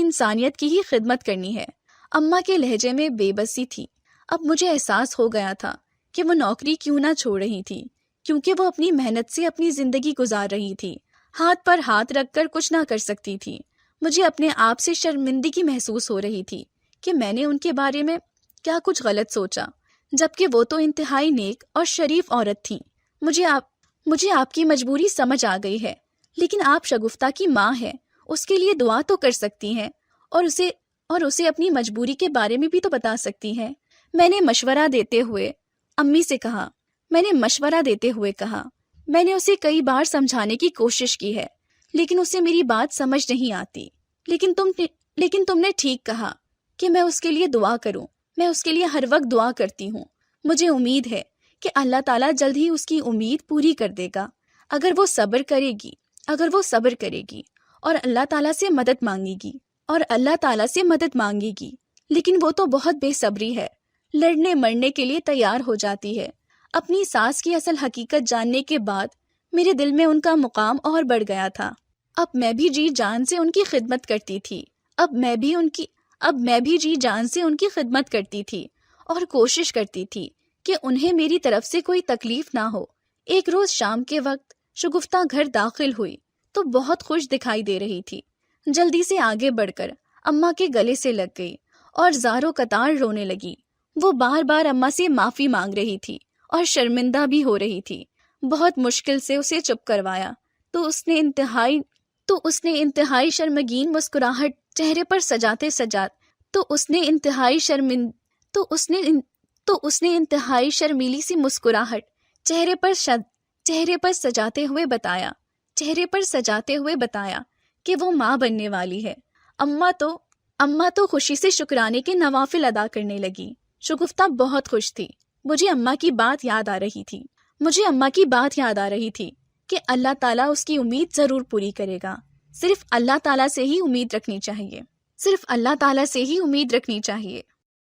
انسانیت کی ہی خدمت کرنی ہے۔ اماں کے لہجے میں بے بسی تھی۔ اب مجھے احساس ہو گیا تھا کہ وہ نوکری کیوں نہ چھوڑ رہی تھی، کیونکہ وہ اپنی محنت سے اپنی زندگی گزار رہی تھی، ہاتھ پر ہاتھ رکھ کر کچھ نہ کر سکتی تھی۔ مجھے اپنے آپ سے شرمندگی محسوس ہو رہی تھی کہ میں نے ان کے بارے میں کیا کچھ غلط سوچا، جبکہ وہ تو انتہائی نیک اور شریف عورت تھیں۔ مجھے آپ کی مجبوری سمجھ آ گئی ہے، لیکن آپ شگفتہ کی ماں ہیں، اس کے لیے دعا تو کر سکتی ہیں اور اسے اپنی مجبوری کے بارے میں بھی تو بتا سکتی ہیں۔ میں نے مشورہ دیتے ہوئے کہا میں نے اسے کئی بار سمجھانے کی کوشش کی ہے، لیکن اسے میری بات سمجھ نہیں آتی۔ لیکن تم نے ٹھیک کہا کہ میں اس کے لیے دعا کروں۔ میں اس کے لیے ہر وقت دعا کرتی ہوں۔ مجھے امید ہے کہ اللہ تعالیٰ جلد ہی اس کی امید پوری کر دے گا، اگر وہ صبر کرے گی اور اللہ تعالیٰ سے مدد مانگے گی۔ لیکن وہ تو بہت بے صبری ہے، لڑنے مرنے کے لیے تیار ہو جاتی ہے۔ اپنی ساس کی اصل حقیقت جاننے کے بعد میرے دل میں ان کا مقام اور بڑھ گیا تھا۔ اب میں بھی جی جان سے ان کی خدمت کرتی تھی اور کوشش کرتی تھی کہ انہیں میری طرف سے کوئی تکلیف نہ ہو۔ ایک روز شام کے وقت شگفتہ گھر داخل ہوئی تو بہت خوش دکھائی دے رہی تھی۔ جلدی سے آگے بڑھ کر اماں کے گلے سے لگ گئی اور زاروں قطار رونے لگی۔ وہ بار بار اماں سے معافی مانگ رہی تھی اور شرمندہ بھی ہو رہی تھی۔ بہت مشکل سے اسے چپ کروایا تو اس نے انتہائی شرمگین مسکراہٹ چہرے پر انتہائی شرمیلی سی مسکراہٹ چہرے پر سجاتے ہوئے بتایا کہ وہ ماں بننے والی ہے۔ اماں تو خوشی سے شکرانے کے نوافل ادا کرنے لگی۔ شگفتہ بہت خوش تھی۔ مجھے اماں کی بات یاد آ رہی تھی کہ اللہ تعالیٰ اس کی امید ضرور پوری کرے گا۔ صرف اللہ تعالیٰ سے ہی امید رکھنی چاہیے۔